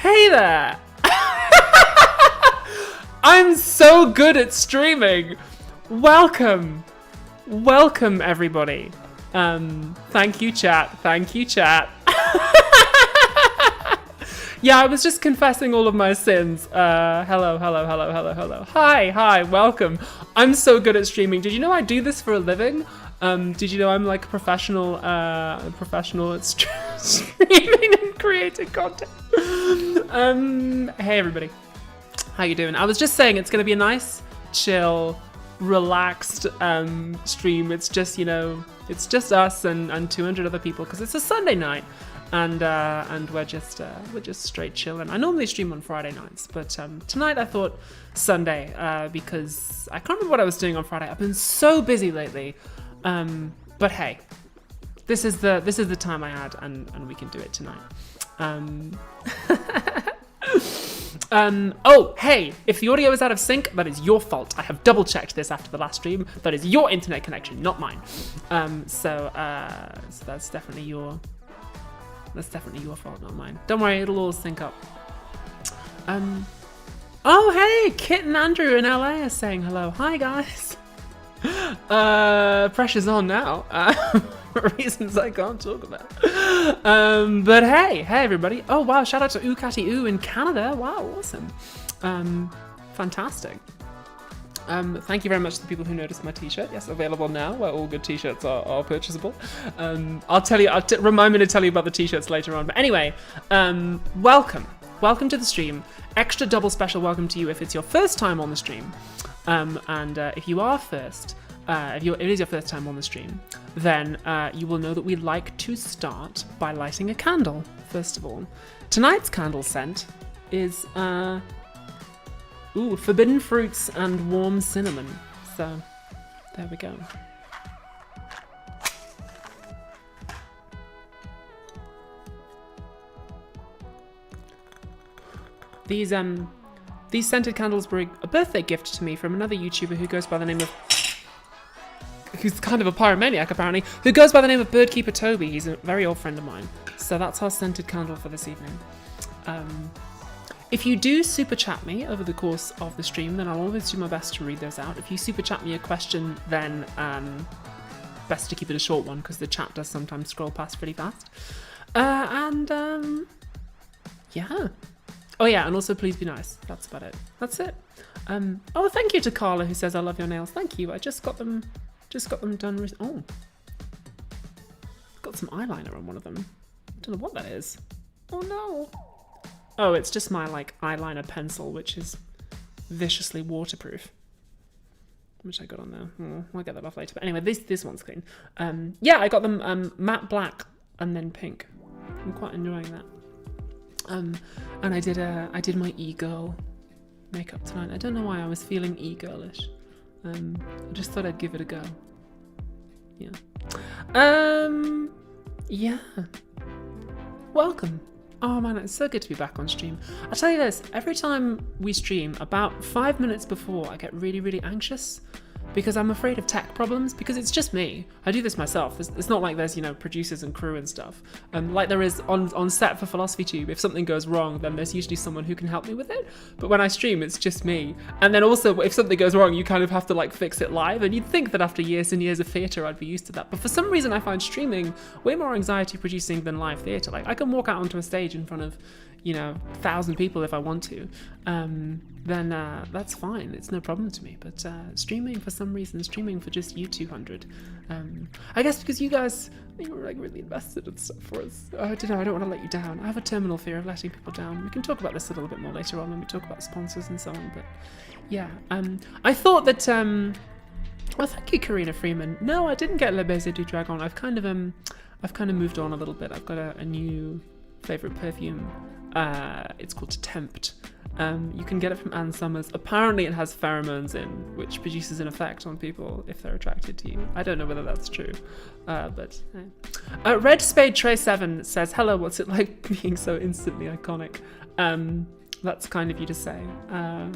Hey there! I'm so good at streaming. Welcome everybody. Thank you chat. Yeah, I was just confessing all of my sins. Hello. Hi, welcome. I'm so good at streaming. Did you know I do this for a living? Did you know I'm like a professional at streaming and creating content? Hey everybody. How you doing? I was just saying it's going to be a nice, chill, relaxed stream. It's just, it's just us and 200 other people because it's a Sunday night. And we're just straight chilling. I normally stream on Friday nights, but tonight I thought Sunday because I can't remember what I was doing on Friday. I've been so busy lately, but hey, this is the time I had, and we can do it tonight. Oh, hey, if the audio is out of sync, that is your fault. I have double checked this after the last stream. That is your internet connection, not mine. So that's definitely your fault, not mine. Don't worry, it'll all sync up. Oh, hey, Kit and Andrew in LA are saying hello. Hi, guys. Pressure's on now. For reasons I can't talk about. But hey, everybody. Oh, wow, shout out to Ooh Catty Ooh in Canada. Wow, awesome. Fantastic. Thank you very much to the people who noticed my t-shirt. Yes, available now, where all good t-shirts are purchasable. I'll remind me to tell you about the t-shirts later on. But anyway, welcome to the stream. Extra double special welcome to you if it's your first time on the stream. And if you are first, if it is your first time on the stream, then you will know that we like to start by lighting a candle, first of all. Tonight's candle scent is forbidden fruits and warm cinnamon. So, there we go. These scented candles were a birthday gift to me from another YouTuber who goes by the name of... who's kind of a pyromaniac, apparently, who goes by the name of Birdkeeper Toby. He's a very old friend of mine. So that's our scented candle for this evening. If you do super chat me over the course of the stream, then I'll always do my best to read those out. If you super chat me a question, then best to keep it a short one because the chat does sometimes scroll past pretty fast. Yeah. Oh yeah, and also please be nice. That's about it. That's it. Oh, thank you to Carla who says I love your nails. Thank you. I just got them done. Oh, got some eyeliner on one of them. I don't know what that is. Oh no. Oh, it's just my like eyeliner pencil, which is viciously waterproof. Which I got on there. I'll get that off later. But anyway, this one's clean. Yeah, I got them matte black and then pink. I'm quite enjoying that. And I did my e-girl makeup tonight. I don't know why I was feeling e-girlish. I just thought I'd give it a go. Yeah. Yeah. Welcome. Oh man, it's so good to be back on stream. I'll tell you this, every time we stream, about 5 minutes before, I get really, really anxious because I'm afraid of tech problems because it's just me. I do this myself. It's not like there's, producers and crew and stuff. Like there is on set for Philosophy Tube, if something goes wrong, then there's usually someone who can help me with it. But when I stream, it's just me. And then also, if something goes wrong, you kind of have to like fix it live. And you'd think that after years and years of theatre, I'd be used to that. But for some reason, I find streaming way more anxiety producing than live theatre. Like I can walk out onto a stage in front of 1,000 people if I want to, then that's fine. It's no problem to me. But streaming for just you 200, I guess because you guys, you were like really invested and stuff for us. I don't want to let you down. I have a terminal fear of letting people down. We can talk about this a little bit more later on when we talk about sponsors and so on. But yeah, I thought that. Well, thank you, Karina Freeman. No, I didn't get Le Baiser du Dragon. I've kind of moved on a little bit. I've got a new favorite perfume. It's called Tempt. You can get it from Ann Summers. Apparently it has pheromones in, which produces an effect on people if they're attracted to you. I don't know whether that's true, but Red Spade Tray 7 says, hello, what's it like being so instantly iconic? That's kind of you to say. I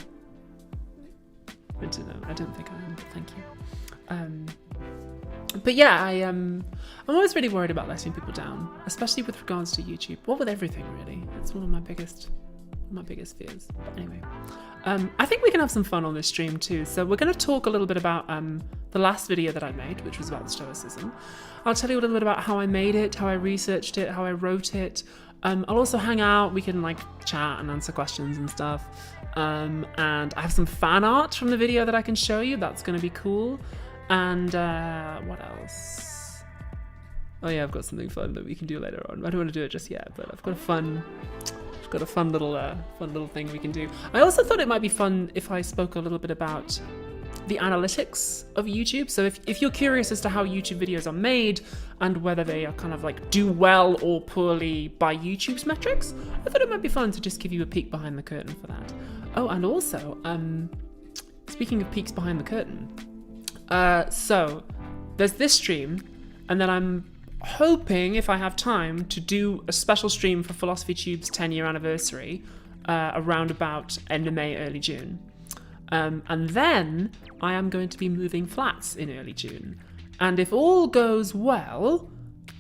don't know. I don't think I am, but thank you. But yeah, I'm always really worried about letting people down, especially with regards to YouTube. Well, with everything really. It's one of my biggest my biggest fears. But anyway, I think we can have some fun on this stream too. So we're going to talk a little bit about the last video that I made, which was about Stoicism. I'll tell you a little bit about how I made it, how I researched it, how I wrote it. I'll also hang out. We can like chat and answer questions and stuff. And I have some fan art from the video that I can show you. That's going to be cool. And what else? Oh yeah, I've got something fun that we can do later on. I don't want to do it just yet, but I've got a fun little thing we can do. I also thought it might be fun if I spoke a little bit about the analytics of YouTube. So if you're curious as to how YouTube videos are made and whether they are kind of like do well or poorly by YouTube's metrics, I thought it might be fun to just give you a peek behind the curtain for that. Oh, and also, speaking of peeks behind the curtain, so there's this stream, and then I'm hoping, if I have time, to do a special stream for Philosophy Tube's 10-year anniversary around about end of May, early June. And then I am going to be moving flats in early June. And if all goes well,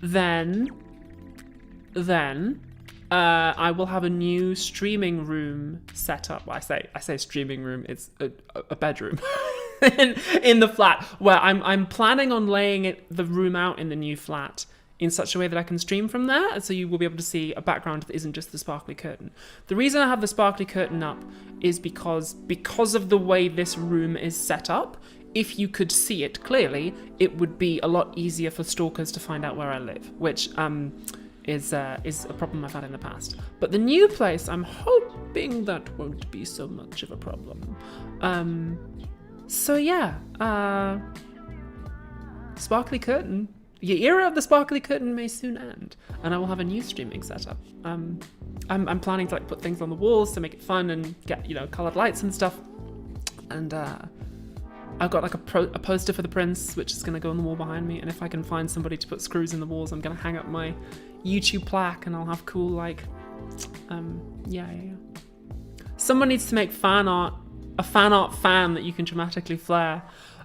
then I will have a new streaming room set up. I say streaming room, it's a bedroom in the flat, where I'm planning on laying the room out in the new flat in such a way that I can stream from there, and so you will be able to see a background that isn't just the sparkly curtain. The reason I have the sparkly curtain up is because of the way this room is set up, if you could see it clearly, it would be a lot easier for stalkers to find out where I live, which is a problem I've had in the past. But the new place, I'm hoping that won't be so much of a problem. So yeah, sparkly curtain. The era of the sparkly curtain may soon end, and I will have a new streaming setup. I'm planning to like put things on the walls to make it fun and get colored lights and stuff. And I've got like a poster for the prince, which is going to go on the wall behind me. And if I can find somebody to put screws in the walls, I'm going to hang up my YouTube plaque, and I'll have cool like yeah. Someone needs to make a fan art fan that you can dramatically flare.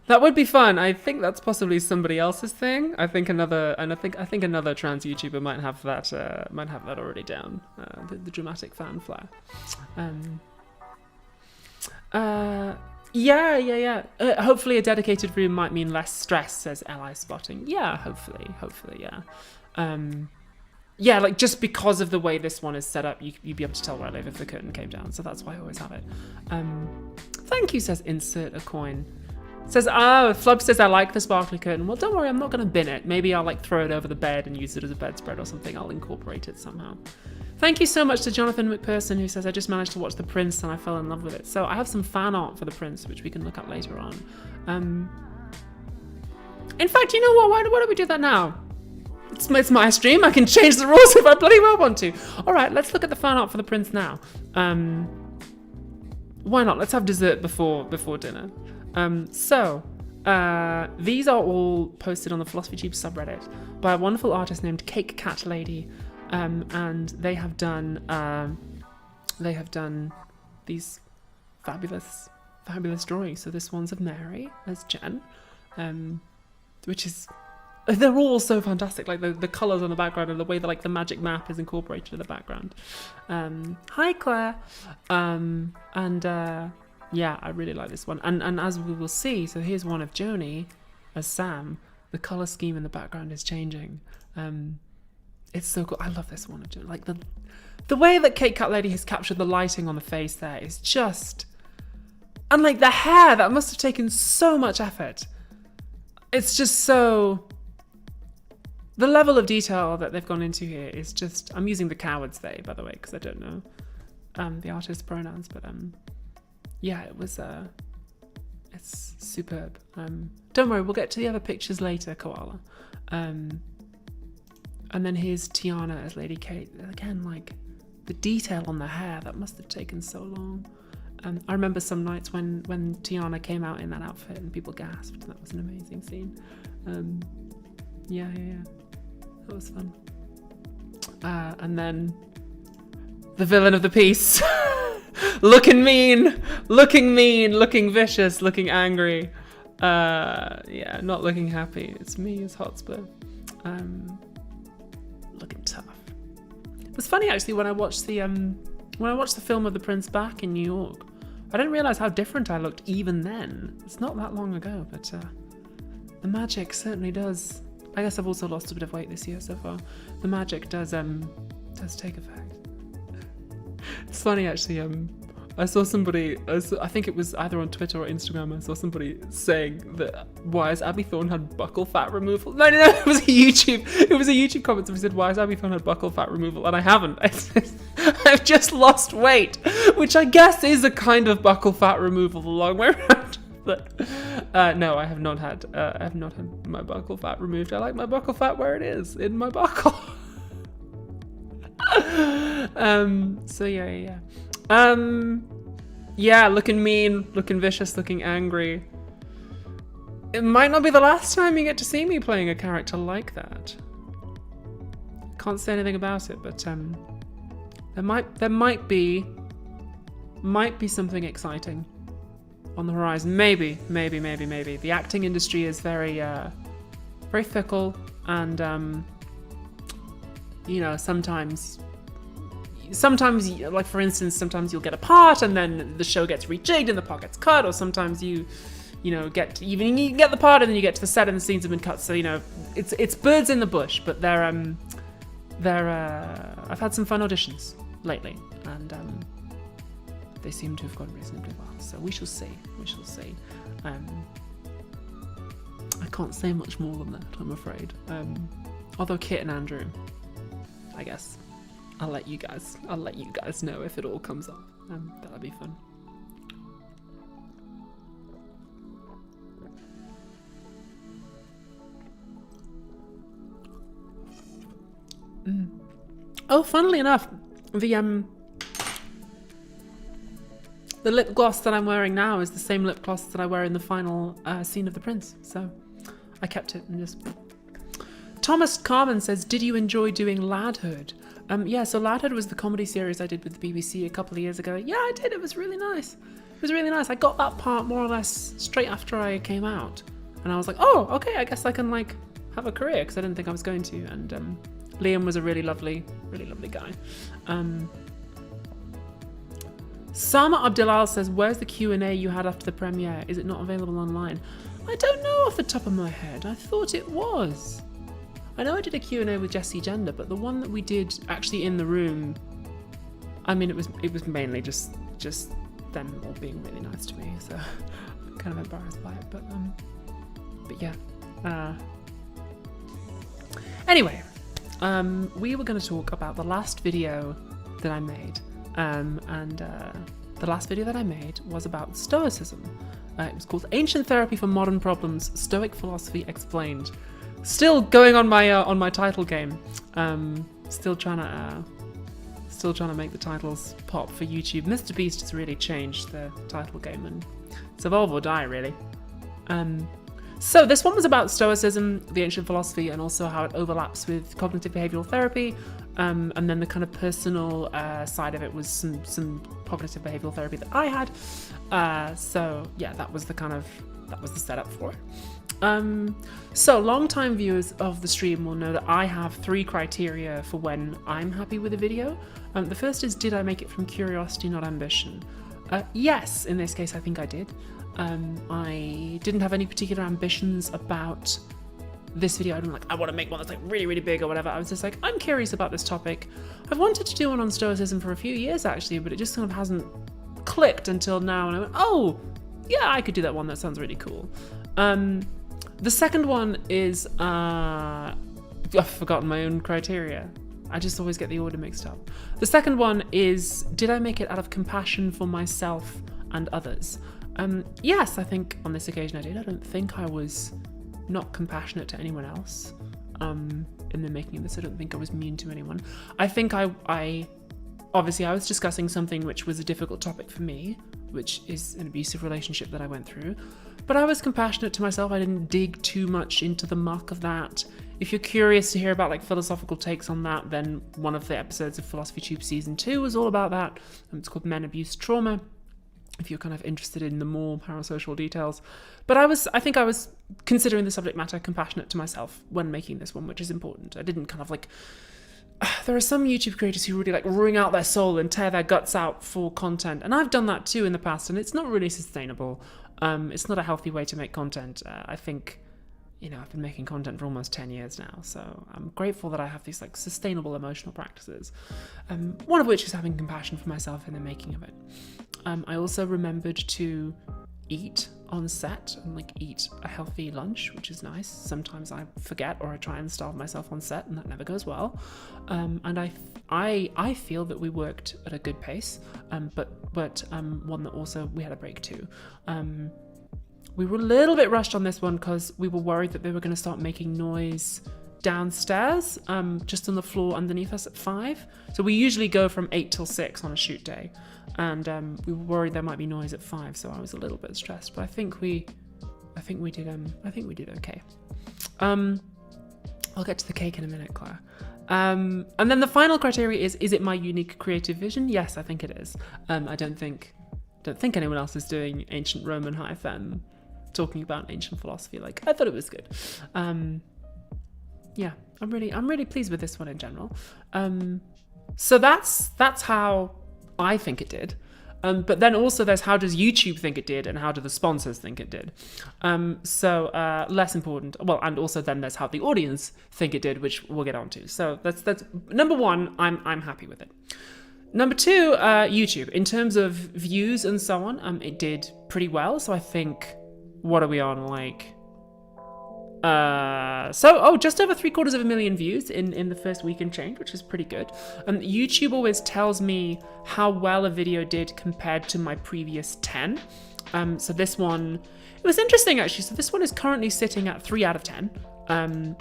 That would be fun. I think that's possibly somebody else's thing. I think another trans YouTuber might have that already down. The dramatic fan flare. Yeah. Hopefully a dedicated room might mean less stress, says Li Spotting. Yeah, hopefully, yeah. Yeah, like just because of the way this one is set up, you'd be able to tell where I live if the curtain came down. So that's why I always have it. Thank you, says Insert a Coin. Says, Flub says I like the sparkly curtain. Well, don't worry, I'm not going to bin it. Maybe I'll like throw it over the bed and use it as a bedspread or something. I'll incorporate it somehow. Thank you so much to Jonathan McPherson, who says, I just managed to watch The Prince and I fell in love with it. So I have some fan art for The Prince, which we can look at later on. In fact, you know what? Why don't we do that now? It's my stream. I can change the rules if I bloody well want to. All right, let's look at the fan art for The Prince now. Why not? Let's have dessert before dinner. These are all posted on the Philosophy Tube subreddit by a wonderful artist named Cake Cat Lady, and they have done these fabulous drawings. So this one's of Mary as Jen, which is, they're all so fantastic. Like the colors on the background and the way that like the magic map is incorporated in the background. Hi Claire, yeah, I really like this one. And as we will see, so here's one of Joni as Sam. The color scheme in the background is changing. It's so cool. I love this one of Joni. Like the way that Cake Cat Lady has captured the lighting on the face there is just, and like the hair, that must have taken so much effort. It's just so, the level of detail that they've gone into here is just, I'm using the coward's they, by the way, because I don't know the artist's pronouns, but yeah, it was, it's superb. Don't worry, we'll get to the other pictures later, Koala. And then here's Tiana as Lady Kate. Again, like, the detail on the hair, that must have taken so long. I remember some nights when Tiana came out in that outfit and people gasped. That was an amazing scene. Yeah. That was fun. And then the villain of the piece. looking mean, looking vicious, looking angry. Yeah, not looking happy. It's me as Hotspur. Looking tough. It was funny actually when I watched the When I watched the film of the prince back in New York, I didn't realize how different I looked even then. It's not that long ago, but the magic certainly does. I guess I've also lost a bit of weight this year so far. The magic does take effect. It's funny actually. I saw somebody. I think it was either on Twitter or Instagram. I saw somebody saying that why has Abby Thorne had buccal fat removal? No. It was a YouTube. It was a YouTube comment. Somebody said, "Why has Abby Thorne had buccal fat removal?" And I haven't. I've just lost weight, which I guess is a kind of buccal fat removal the long way around. But no, I have not had. I have not had my buccal fat removed. I like my buccal fat where it is, in my buccal. So yeah. Yeah, looking mean, looking vicious, looking angry. It might not be the last time you get to see me playing a character like that. Can't say anything about it, but there might be something exciting on the horizon. Maybe. The acting industry is very fickle, and sometimes, like for instance, sometimes you'll get a part and then the show gets rejigged and the part gets cut, or sometimes you can get the part and then you get to the set and the scenes have been cut. So it's birds in the bush, but they're I've had some fun auditions lately, and they seem to have gone reasonably well. So we shall see. I can't say much more than that, I'm afraid. Although Kit and Andrew, I guess I'll let you guys know if it all comes up. That'll be fun. Oh, funnily enough, the lip gloss that I'm wearing now is the same lip gloss that I wear in the final scene of The Prince. So I kept it and just... Thomas Carmen says, did you enjoy doing Ladhood? Yeah, so Ladhood was the comedy series I did with the BBC a couple of years ago. Yeah, I did. It was really nice. I got that part more or less straight after I came out. And I was like, oh, okay, I guess I can have a career, because I didn't think I was going to. And Liam was a really lovely guy. Sama Abdilal says, where's the Q&A you had after the premiere? Is it not available online? I don't know off the top of my head. I thought it was. I know I did a Q&A with Jessie Gender, but the one that we did actually in the room, I mean, it was mainly just them all being really nice to me, so I'm kind of embarrassed by it, but yeah. Anyway, we were going to talk about the last video that I made, and the last video that I made was about Stoicism. It was called Ancient Therapy for Modern Problems, Stoic Philosophy Explained. Still going on my title game. Still trying to make the titles pop for YouTube. Mr. Beast has really changed the title game, and it's evolve or die, really. So this one was about Stoicism, the ancient philosophy, and also how it overlaps with cognitive behavioral therapy. And then the kind of personal side of it was some cognitive behavioral therapy that I had. So yeah, that was the setup for it. So long-time viewers of the stream will know that I have 3 criteria for when I'm happy with a video. The first is, did I make it from curiosity, not ambition? Yes, in this case I think I did. I didn't have any particular ambitions about this video. I didn't I want to make one that's really, really big or whatever. I was just I'm curious about this topic. I've wanted to do one on Stoicism for a few years actually, but it just kind of hasn't clicked until now, and I went, oh, yeah, I could do that one. That sounds really cool. The second one is, I've forgotten my own criteria. I just always get the order mixed up. The second one is, did I make it out of compassion for myself and others? Yes, I think on this occasion I did. I don't think I was not compassionate to anyone else in the making of this. I don't think I was mean to anyone. I think I obviously I was discussing something which was a difficult topic for me, which is an abusive relationship that I went through. But I was compassionate to myself. I didn't dig too much into the muck of that. If you're curious to hear about philosophical takes on that, then one of the episodes of Philosophy Tube Season 2 was all about that. It's called Men, Abuse, Trauma, if you're kind of interested in the more parasocial details. But I think I was considering the subject matter compassionate to myself when making this one, which is important. I didn't kind of there are some YouTube creators who really like wring out their soul and tear their guts out for content, and I've done that too in the past, and it's not really sustainable. It's not a healthy way to make content. I think, I've been making content for almost 10 years now, so I'm grateful that I have these like sustainable emotional practices, one of which is having compassion for myself in the making of it. I also remembered to eat on set and like eat a healthy lunch, which is nice. Sometimes I forget or I try and starve myself on set, and that never goes well. And I feel that we worked at a good pace, but one that also we had a break too. We were a little bit rushed on this one because we were worried that they were going to start making noise downstairs, just on the floor underneath us at 5. So we usually go from 8 till 6 on a shoot day, and we were worried there might be noise at 5. So I was a little bit stressed, but I think we did okay. I'll get to the cake in a minute, Claire. And then the final criteria is it my unique creative vision? Yes, I think it is. I don't think anyone else is doing ancient Roman high femme, talking about ancient philosophy. Like, I thought it was good. Yeah, I'm really pleased with this one in general. So that's how I think it did. But then also there's how does YouTube think it did and how do the sponsors think it did. So less important. Well, and also then there's how the audience think it did, which we'll get onto. So that's number one. I'm happy with it. Number two, YouTube. In terms of views and so on, it did pretty well. So I think, what are we on, like? Just over 750,000 views in the first week and change, which is pretty good. YouTube always tells me how well a video did compared to my previous 10. So this one, it was interesting actually. So this one is currently sitting at 3 out of 10.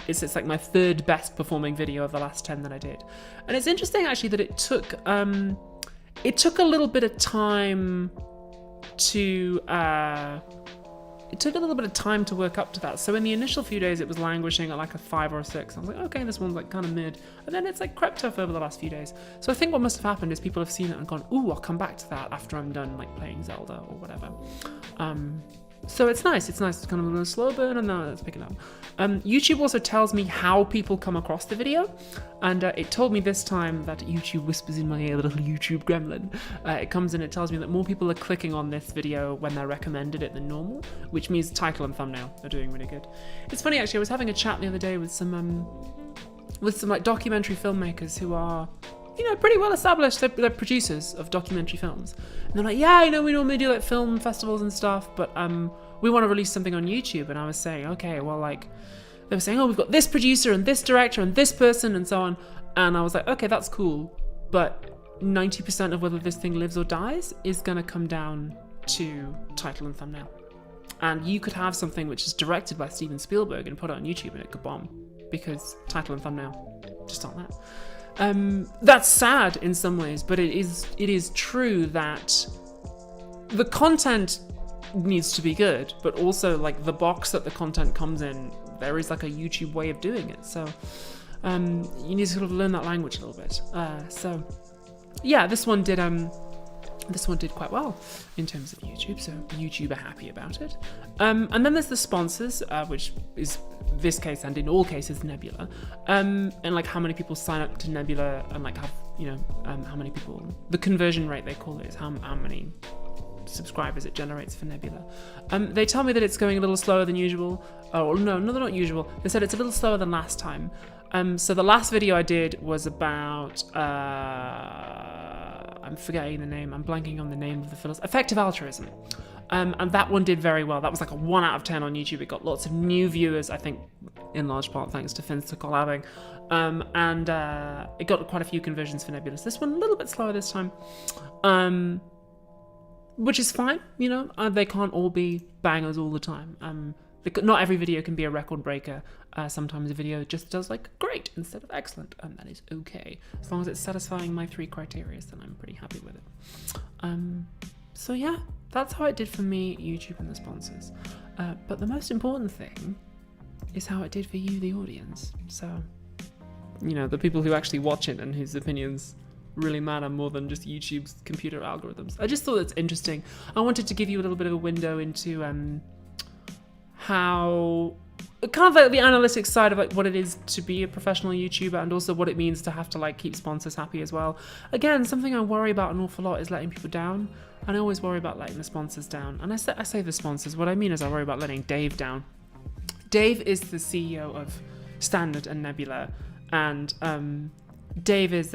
It's like my third best performing video of the last 10 that I did. And it's interesting actually that it took a little bit of time to work up to that. So in the initial few days, it was languishing at like a 5 or a 6. I was like, okay, this one's like kind of mid. And then it's like crept up over the last few days. So I think what must have happened is people have seen it and gone, ooh, I'll come back to that after I'm done like playing Zelda or whatever. So it's nice. It's kind of a slow burn, and now it's picking up. YouTube also tells me how people come across the video, and it told me this time that YouTube whispers in my ear, the little YouTube gremlin. It comes in, it tells me that more people are clicking on this video when they're recommended it than normal, which means title and thumbnail are doing really good. It's funny actually. I was having a chat the other day with some like documentary filmmakers who are, pretty well established. They're producers of documentary films. And they're like, yeah, we normally do like film festivals and stuff, but we want to release something on YouTube. And I was saying, okay, well, like, they were saying, oh, we've got this producer and this director and this person and so on. And I was like, okay, that's cool. But 90% of whether this thing lives or dies is going to come down to title and thumbnail. And you could have something which is directed by Steven Spielberg and put it on YouTube and it could bomb because title and thumbnail just aren't that. That's sad in some ways, but it is true that the content needs to be good, but also like the box that the content comes in, there is like a YouTube way of doing it. So you need to sort of learn that language a little bit. So yeah, this one did quite well in terms of YouTube, so YouTube are happy about it. And then there's the sponsors, which is this case and in all cases Nebula, and like how many people sign up to Nebula and like have how many people, the conversion rate they call it is how many subscribers it generates for Nebula. They tell me that it's going a little slower than usual. Oh no, they're not usual. They said it's a little slower than last time. So the last video I did was about I'm forgetting the name. I'm blanking on the name of the philosophy. Effective altruism. And that one did very well. That was like a 1 out of 10 on YouTube. It got lots of new viewers, I think, in large part thanks to Finsta collabing. And it got quite a few conversions for Nebulous. This one a little bit slower this time, which is fine. They can't all be bangers all the time. Not every video can be a record breaker. Sometimes a video just does like great instead of excellent, and that is okay. As long as it's satisfying my 3 criteria, then I'm pretty happy with it. So yeah, that's how it did for me, YouTube and the sponsors. But the most important thing is how it did for you, the audience. So, the people who actually watch it and whose opinions really matter more than just YouTube's computer algorithms. I just thought it's interesting. I wanted to give you a little bit of a window into how kind of like the analytics side of like what it is to be a professional YouTuber, and also what it means to have to like keep sponsors happy as well. Again, something I worry about an awful lot is letting people down, and I always worry about letting the sponsors down. And I say the sponsors, what I mean is I worry about letting Dave down. Dave is the CEO of Standard and Nebula, and Dave's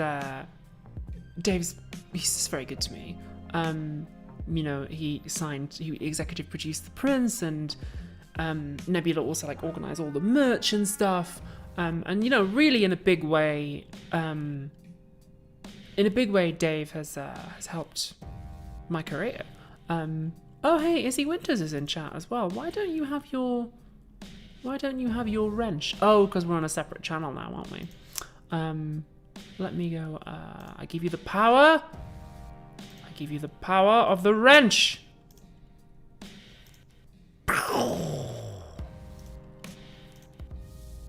he's just very good to me. You know, he executive produced The Prince, and Nebula also like organized all the merch and stuff, and you know, really in a big way Dave has helped my career. Oh hey, Izzy Winters is in chat as well. Why don't you have your wrench? Oh, because we're on a separate channel now, aren't we? Let me go. I give you the power. I give you the power of the wrench.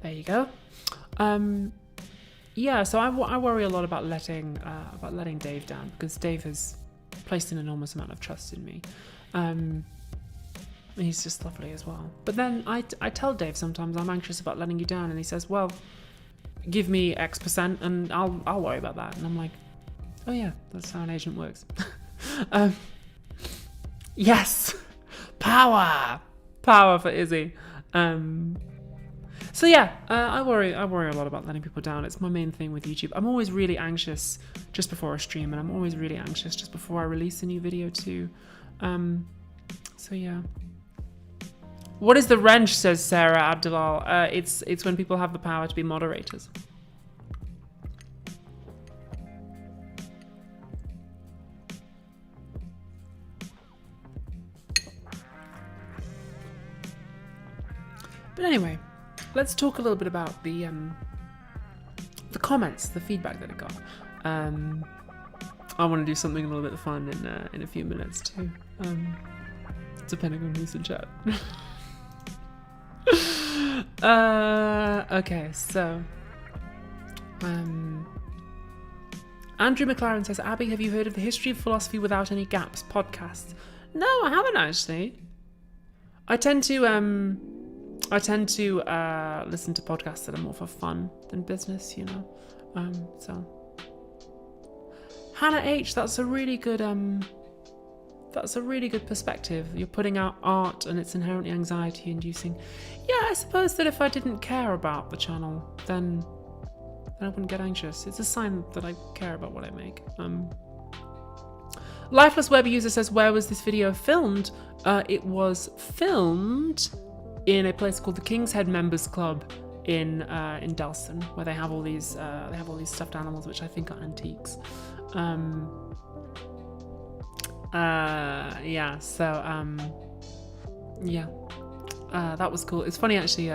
There you go. Yeah, so I worry a lot about letting Dave down, because Dave has placed an enormous amount of trust in me. And he's just lovely as well. But then I tell Dave sometimes I'm anxious about letting you down, and he says, well, give me X% and I'll worry about that. And I'm like, oh yeah, that's how an agent works. Yes, power for Izzy. So yeah, I worry a lot about letting people down. It's my main thing with YouTube. I'm always really anxious just before a stream, and I'm always really anxious just before I release a new video too. So yeah. What is the wrench, says Sarah Abdulal. It's when people have the power to be moderators. But anyway, let's talk a little bit about the comments, the feedback that I got. I want to do something a little bit fun in a few minutes too, depending on who's in chat. Okay, so Andrew McLaren says, Abby, have you heard of the History of Philosophy Without Any Gaps podcast? No, I haven't actually. I tend to listen to podcasts that are more for fun than business, you know. So Hannah H, that's a really good perspective. You're putting out art and it's inherently anxiety inducing. Yeah, I suppose that if I didn't care about the channel, then I wouldn't get anxious. It's a sign that I care about what I make. Lifeless Web User says, where was this video filmed? It was filmed in a place called the King's Head Members Club in Dalston, where they have all these stuffed animals, which I think are antiques. That was cool. It's funny actually.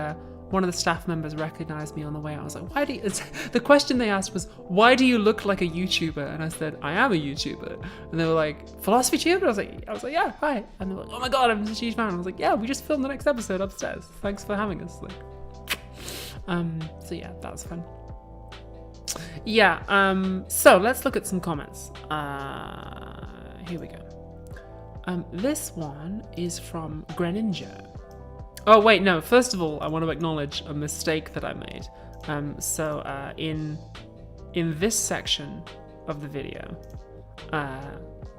One of the staff members recognized me on the way. I was like, why do you... The question they asked was, why do you look like a YouTuber? And I said, I am a YouTuber. And they were like, philosophy tube? And I was like, yeah, hi. And they were like, oh my God, I'm a huge fan. And I was like, yeah, we just filmed the next episode upstairs. Thanks for having us. Like, so yeah, that was fun. Yeah, so let's look at some comments. Here we go. This one is from Greninja. Oh wait, no, first of all, I want to acknowledge a mistake that I made. In this section of the video,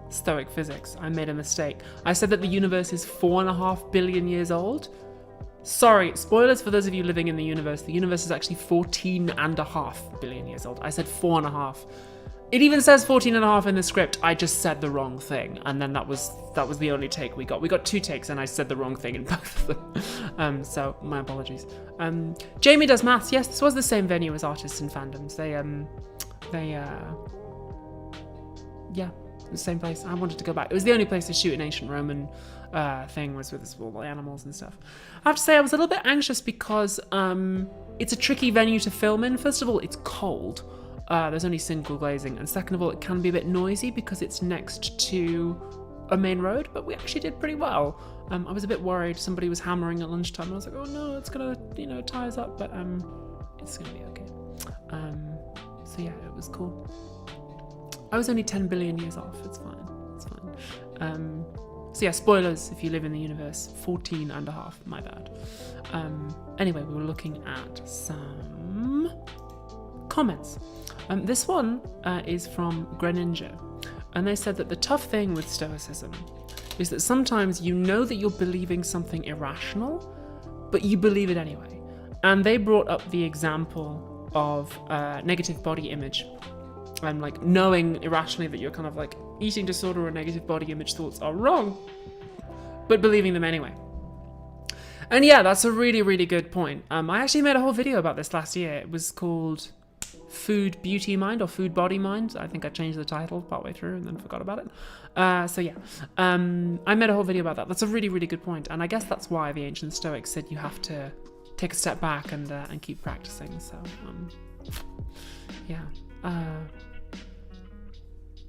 Stoic Physics, I made a mistake. I said that the universe is 4.5 billion years old. Sorry, spoilers for those of you living in the universe. The universe is actually 14.5 billion years old. I said 4.5. It even says 14.5 in the script. I just said the wrong thing, and then that was the only take we got. We got 2 takes, and I said the wrong thing in both of them. So my apologies. Jamie does maths. Yes, this was the same venue as Artists and Fandoms. Yeah, the same place. I wanted to go back. It was the only place to shoot an ancient Roman thing, was with all the animals and stuff. I have to say I was a little bit anxious because it's a tricky venue to film in. First of all, it's cold. There's only single glazing, and second of all, it can be a bit noisy because it's next to a main road, but we actually did pretty well. I was a bit worried. Somebody was hammering at lunchtime. I was like, oh no, it's gonna, tie us up, but it's gonna be okay. So yeah, it was cool. I was only 10 billion years off. It's fine. So yeah, spoilers if you live in the universe. 14 and a half, my bad. Anyway, we were looking at some comments. This one is from Greninja, and they said that the tough thing with Stoicism is that sometimes you know that you're believing something irrational, but you believe it anyway. And they brought up the example of negative body image, and like knowing irrationally that you're kind of like eating disorder or negative body image thoughts are wrong, but believing them anyway. And yeah, that's a really, really good point. I actually made a whole video about this last year. It was called Food Beauty Mind or Food Body Mind. I think I changed the title partway through and then forgot about it. So yeah, I made a whole video about that. That's a really, really good point. And I guess that's why the ancient Stoics said you have to take a step back and keep practicing. So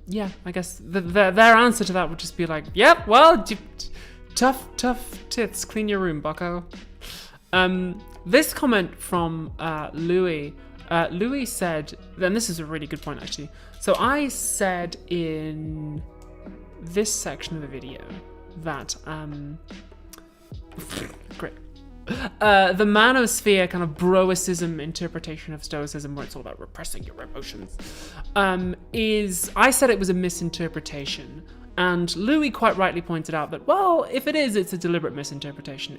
yeah, I guess their answer to that would just be like, yep, well, tough tits, clean your room, bucko. This comment from Louis said, and this is a really good point actually. So I said in this section of the video that great. The manosphere kind of broicism interpretation of Stoicism, where it's all about repressing your emotions, I said it was a misinterpretation. And Louis quite rightly pointed out that, well, if it is, it's a deliberate misinterpretation.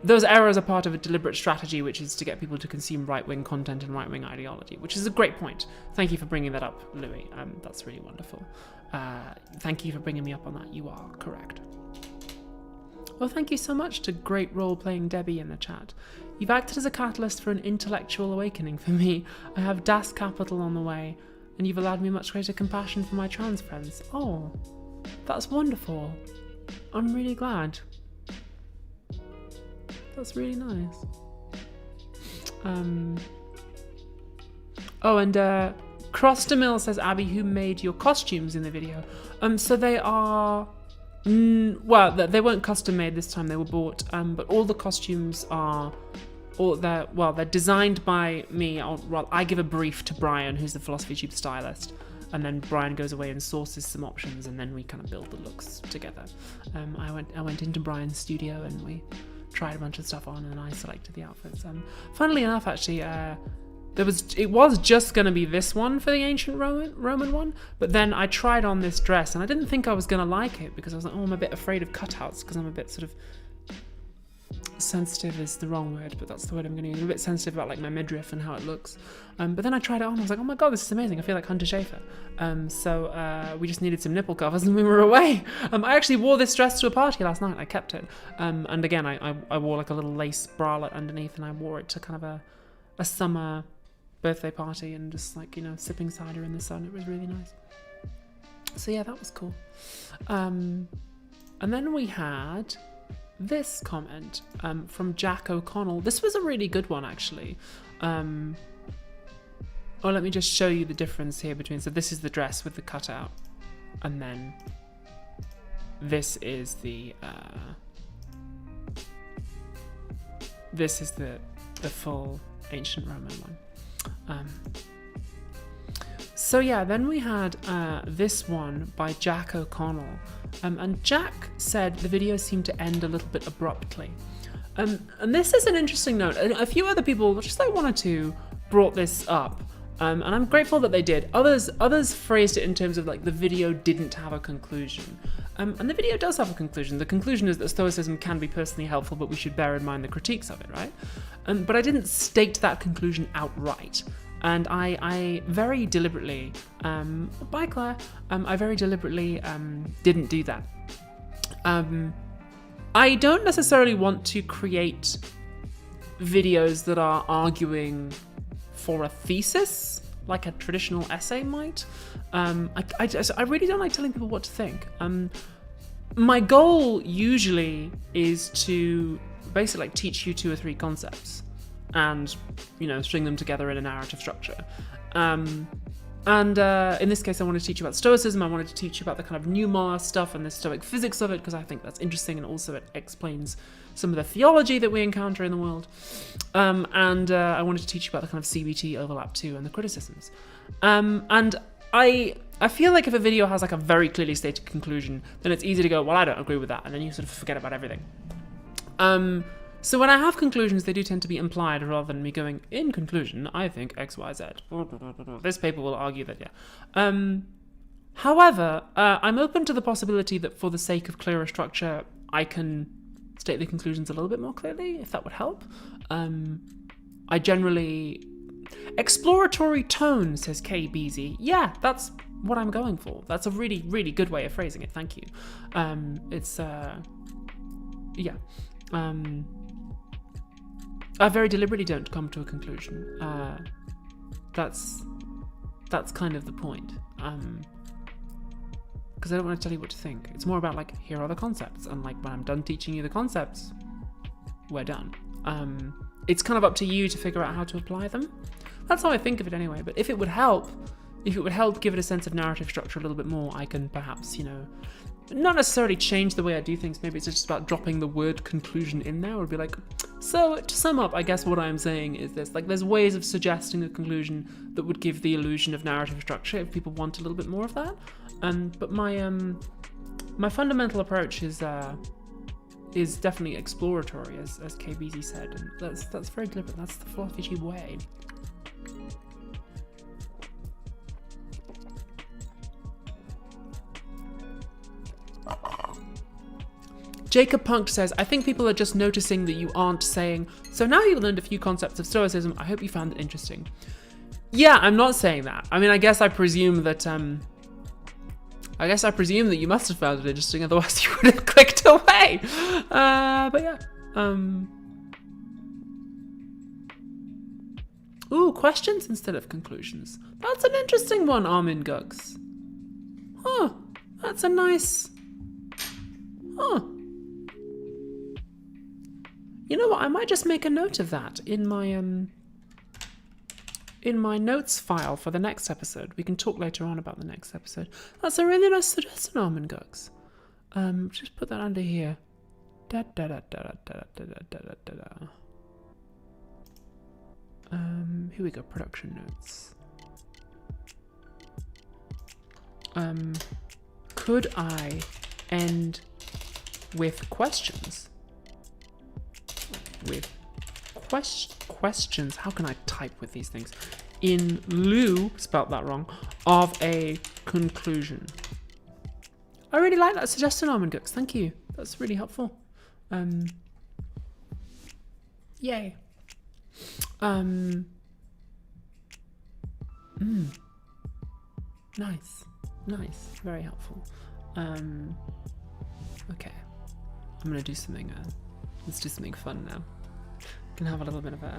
Those errors are part of a deliberate strategy, which is to get people to consume right-wing content and right-wing ideology, which is a great point. Thank you for bringing that up, Louis. That's really wonderful. Thank you for bringing me up on that. You are correct. Well, thank you so much to Great Role-Playing Debbie in the chat. You've acted as a catalyst for an intellectual awakening for me. I have Das Kapital on the way, and you've allowed me much greater compassion for my trans friends. Oh, that's wonderful. I'm really glad. That's really nice. Oh, and Crostamil says, Abby, who made your costumes in the video? So they are... well, they weren't custom made this time, they were bought, but all the costumes are... they're designed by me. I give a brief to Brian, who's the Philosophy Tube stylist, and then Brian goes away and sources some options, and then we kind of build the looks together. I went into Brian's studio and we tried a bunch of stuff on, and I selected the outfits. Funnily enough, actually, it was just going to be this one for the ancient Roman one, but then I tried on this dress, and I didn't think I was going to like it because I was like, oh, I'm a bit afraid of cutouts because I'm a bit sort of sensitive is the wrong word, but that's the word I'm going to use. I'm a bit sensitive about like my midriff and how it looks. But then I tried it on. I was like, oh my god, this is amazing. I feel like Hunter Schafer. So we just needed some nipple covers and we were away. I actually wore this dress to a party last night. I kept it. And again, I wore like a little lace bralette underneath, and I wore it to kind of a summer birthday party and just like, sipping cider in the sun. It was really nice. So yeah, that was cool. And then we had this comment from Jack O'Connell. This was a really good one, actually. Let me just show you the difference here between... So this is the dress with the cutout, and then this is the full ancient Roman one. So yeah, then we had this one by Jack O'Connell. And Jack said the video seemed to end a little bit abruptly. And this is an interesting note. A few other people, just like one or two, brought this up. And I'm grateful that they did. Others phrased it in terms of like the video didn't have a conclusion. And the video does have a conclusion. The conclusion is that Stoicism can be personally helpful, but we should bear in mind the critiques of it, right? But I didn't state that conclusion outright. And I very deliberately, bye Claire, I very deliberately didn't do that. I don't necessarily want to create videos that are arguing for a thesis, like a traditional essay might. I really don't like telling people what to think. My goal usually is to basically like teach you 2 or 3 concepts and, string them together in a narrative structure. And in this case, I wanted to teach you about Stoicism. I wanted to teach you about the kind of pneuma stuff and the Stoic physics of it, because I think that's interesting, and also it explains some of the theology that we encounter in the world. And I wanted to teach you about the kind of CBT overlap too and the criticisms. And I I feel like if a video has like a very clearly stated conclusion, then it's easy to go, well, I don't agree with that, and then you sort of forget about everything. So when I have conclusions, they do tend to be implied rather than me going, in conclusion, I think X, Y, Z. This paper will argue that, yeah. However, I'm open to the possibility that for the sake of clearer structure, I can state the conclusions a little bit more clearly, if that would help. I generally... Exploratory tone, says KBZ. Yeah, that's what I'm going for. That's a really, really good way of phrasing it. Thank you. Yeah. I very deliberately don't come to a conclusion. That's kind of the point. Because I don't want to tell you what to think. It's more about like, here are the concepts, and like when I'm done teaching you the concepts, we're done. It's kind of up to you to figure out how to apply them. That's how I think of it anyway. But if it would help give it a sense of narrative structure a little bit more, I can perhaps, not necessarily change the way I do things. Maybe it's just about dropping the word conclusion in there, or be like, so to sum up, I guess what I'm saying is this, like there's ways of suggesting a conclusion that would give the illusion of narrative structure if people want a little bit more of that. But my fundamental approach is definitely exploratory, as KBZ said, and that's very deliberate. That's the philosophy way. Jacob Punk says, I think people are just noticing that you aren't saying, so now you've learned a few concepts of Stoicism, I hope you found it interesting. Yeah, I'm not saying that. I mean, I guess I presume that you must have found it interesting, otherwise you would have clicked away. But yeah. Ooh, questions instead of conclusions. That's an interesting one, Armin Gugs. Huh, that's a nice... Huh. You know what? I might just make a note of that in my notes file for the next episode. We can talk later on about the next episode. That's a really nice suggestion, Armin Gugs. Just put that under here. Here we go. Production notes. Could I end with questions? With questions, how can I type with these things? In lieu, spelt that wrong, of a conclusion. I really like that suggestion, Armin Gux. Thank you. That's really helpful. Yay. Nice. Very helpful. Okay. I'm gonna do something. Let's do something fun now. Can have a little bit of a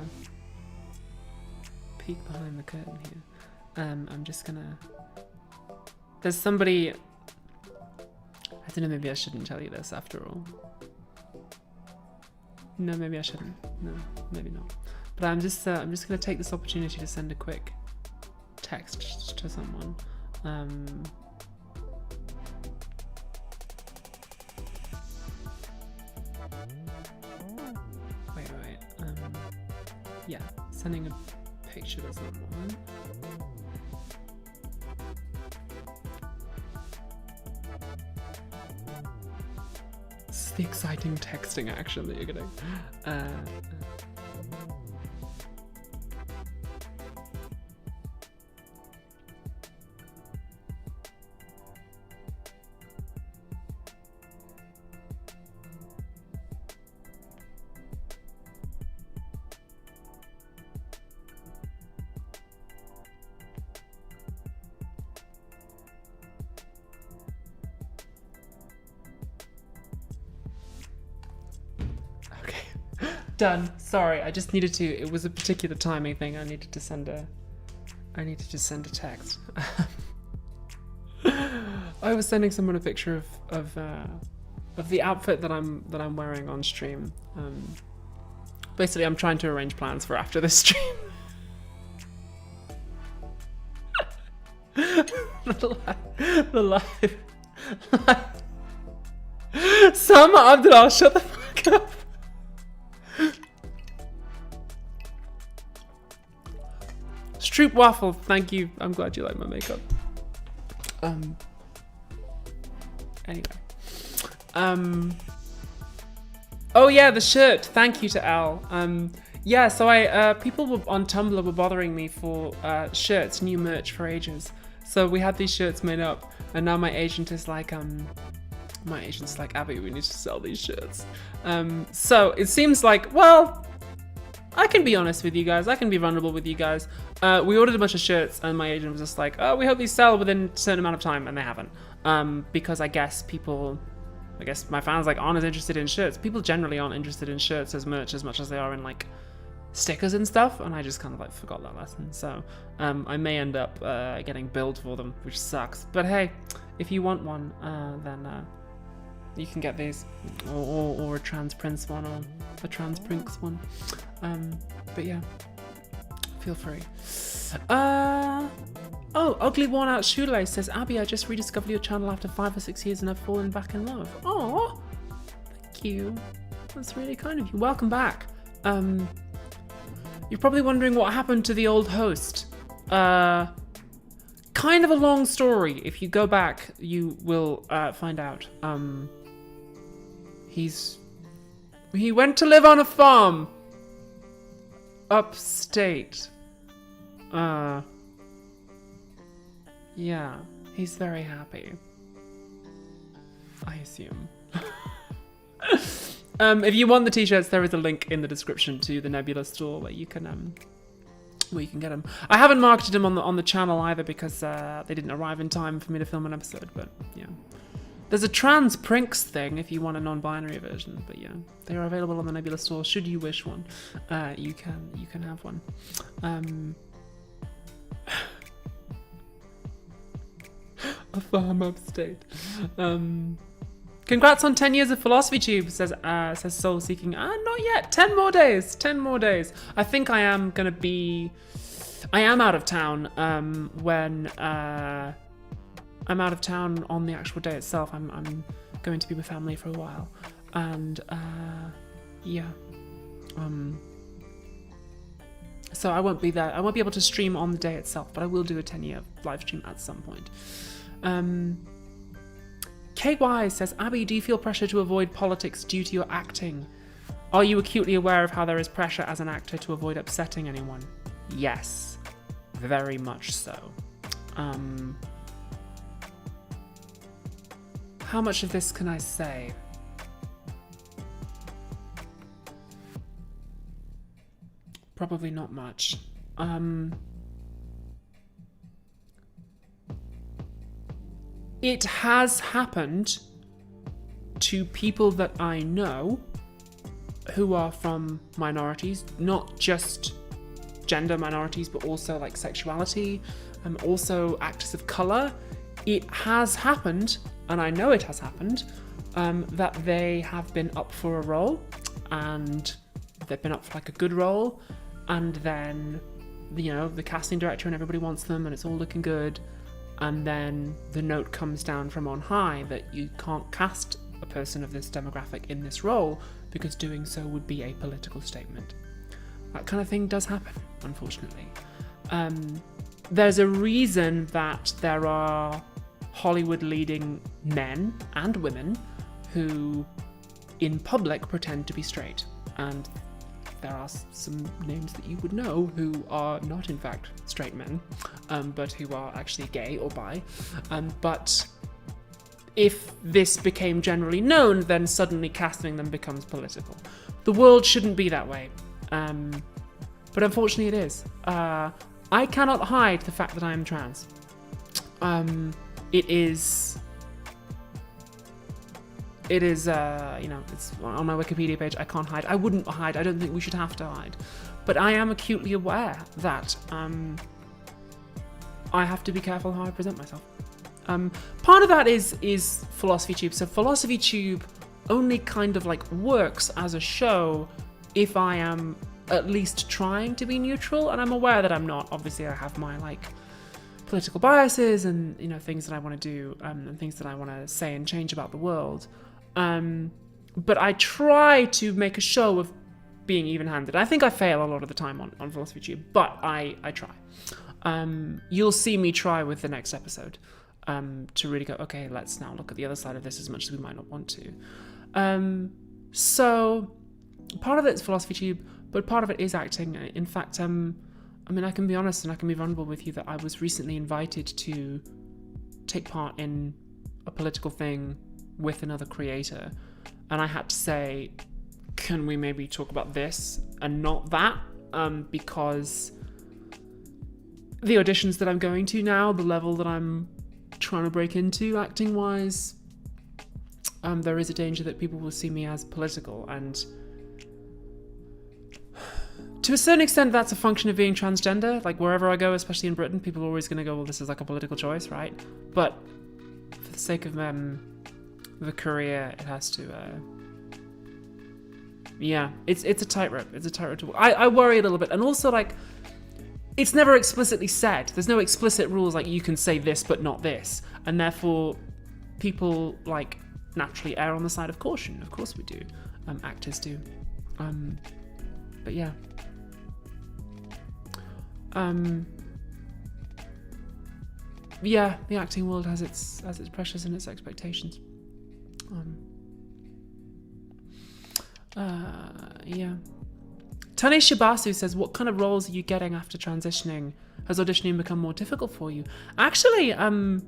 peek behind the curtain here. I'm just gonna... There's somebody... I don't know, maybe I shouldn't tell you this after all. No, maybe I shouldn't. No, maybe not. But I'm just gonna take this opportunity to send a quick text to someone. Wait. Yeah, sending a picture to someone. This is the exciting texting action that you're getting. Done. Sorry, I just needed to. It was a particular timing thing. I needed to send a text. I was sending someone a picture of the outfit that I'm wearing on stream. Basically, I'm trying to arrange plans for after this stream. The live. Sama Abdullah, shut the fuck up. Stroop Waffle, thank you. I'm glad you like my makeup. Anyway. Oh yeah, the shirt. Thank you to Al. Yeah, so people on Tumblr were bothering me for shirts, new merch for ages. So we had these shirts made up, and now my agent is like, Abby, we need to sell these shirts. So it seems like, well, I can be honest with you guys. I can be vulnerable with you guys. We ordered a bunch of shirts, and my agent was just like, oh, we hope these sell within a certain amount of time, and they haven't. Because I guess my fans aren't as interested in shirts. People generally aren't interested in shirts as merch as much as they are in like stickers and stuff, and I just kind of forgot that lesson. So I may end up getting billed for them, which sucks. But hey, if you want one, then you can get these, or a trans prince one, or a trans prince one. But yeah, feel free. Oh, Ugly Worn Out Shoelace says, Abby, I just rediscovered your channel after 5 or 6 years and I've fallen back in love. Oh, thank you. That's really kind of you. Welcome back. You're probably wondering what happened to the old host. Kind of a long story. If you go back, you will find out. He went to live on a farm upstate. Yeah, he's very happy. I assume. If you want the t-shirts, there is a link in the description to the Nebula store where you can get them. I haven't marketed them on the channel either because they didn't arrive in time for me to film an episode. But yeah, there's a trans Prinks thing if you want a non-binary version. But yeah, they are available on the Nebula store. Should you wish one, you can have one. A farm upstate. Congrats on 10 years of Philosophy Tube, says Soul Seeking. Not yet. 10 more days. 10 more days. I think I am out of town when I'm out of town on the actual day itself. I'm going to be with family for a while. And yeah. So I won't be there. I won't be able to stream on the day itself, but I will do a 10-year live stream at some point. KY says, Abby, do you feel pressure to avoid politics due to your acting? Are you acutely aware of how there is pressure as an actor to avoid upsetting anyone? Yes, very much so. How much of this can I say? Probably not much. It has happened to people that I know who are from minorities, not just gender minorities, but also sexuality, and also actors of color. It has happened, and I know it has happened, that they have been up for a role, and they've been up for a good role, and then the casting director and everybody wants them, and it's all looking good. And then the note comes down from on high that you can't cast a person of this demographic in this role because doing so would be a political statement. That kind of thing does happen, unfortunately. There's a reason that there are Hollywood leading men and women who, in public, pretend to be straight. And there are some names that you would know who are not in fact straight men, but who are actually gay or bi. But if this became generally known, then suddenly casting them becomes political. The world shouldn't be that way, but unfortunately it is. I cannot hide the fact that I am trans. It is, it's on my Wikipedia page. I can't hide. I wouldn't hide. I don't think we should have to hide. But I am acutely aware that I have to be careful how I present myself. Part of that is Philosophy Tube. So Philosophy Tube only kind of works as a show if I am at least trying to be neutral, and I'm aware that I'm not. Obviously, I have my political biases and things that I want to do and things that I want to say and change about the world. But I try to make a show of being even-handed. I think I fail a lot of the time on Philosophy Tube, but I try. You'll see me try with the next episode. to really go, okay, let's now look at the other side of this as much as we might not want to. So part of it's philosophy tube, but part of it is acting. In fact, I mean, I can be honest and I can be vulnerable with you that I was recently invited to take part in a political thing with another creator, and I had to say, can we maybe talk about this and not that? Because the auditions that I'm going to now, the level that I'm trying to break into acting wise, there is a danger that people will see me as political, and to a certain extent that's a function of being transgender. Like wherever I go, especially in Britain, people are always going to go, well, this is like a political choice, right? But for the sake of the career, it has to yeah, it's a tightrope. It's a tightrope to walk. I worry a little bit, and also like it's never explicitly said. There's no explicit rules like you can say this but not this, and therefore people like naturally err on the side of caution. Of course we do. Actors do. But yeah. Yeah, the acting world has its pressures and its expectations. Yeah. Tane Shibasu says, what kind of roles are you getting after transitioning? Has auditioning become more difficult for you? Actually, I'm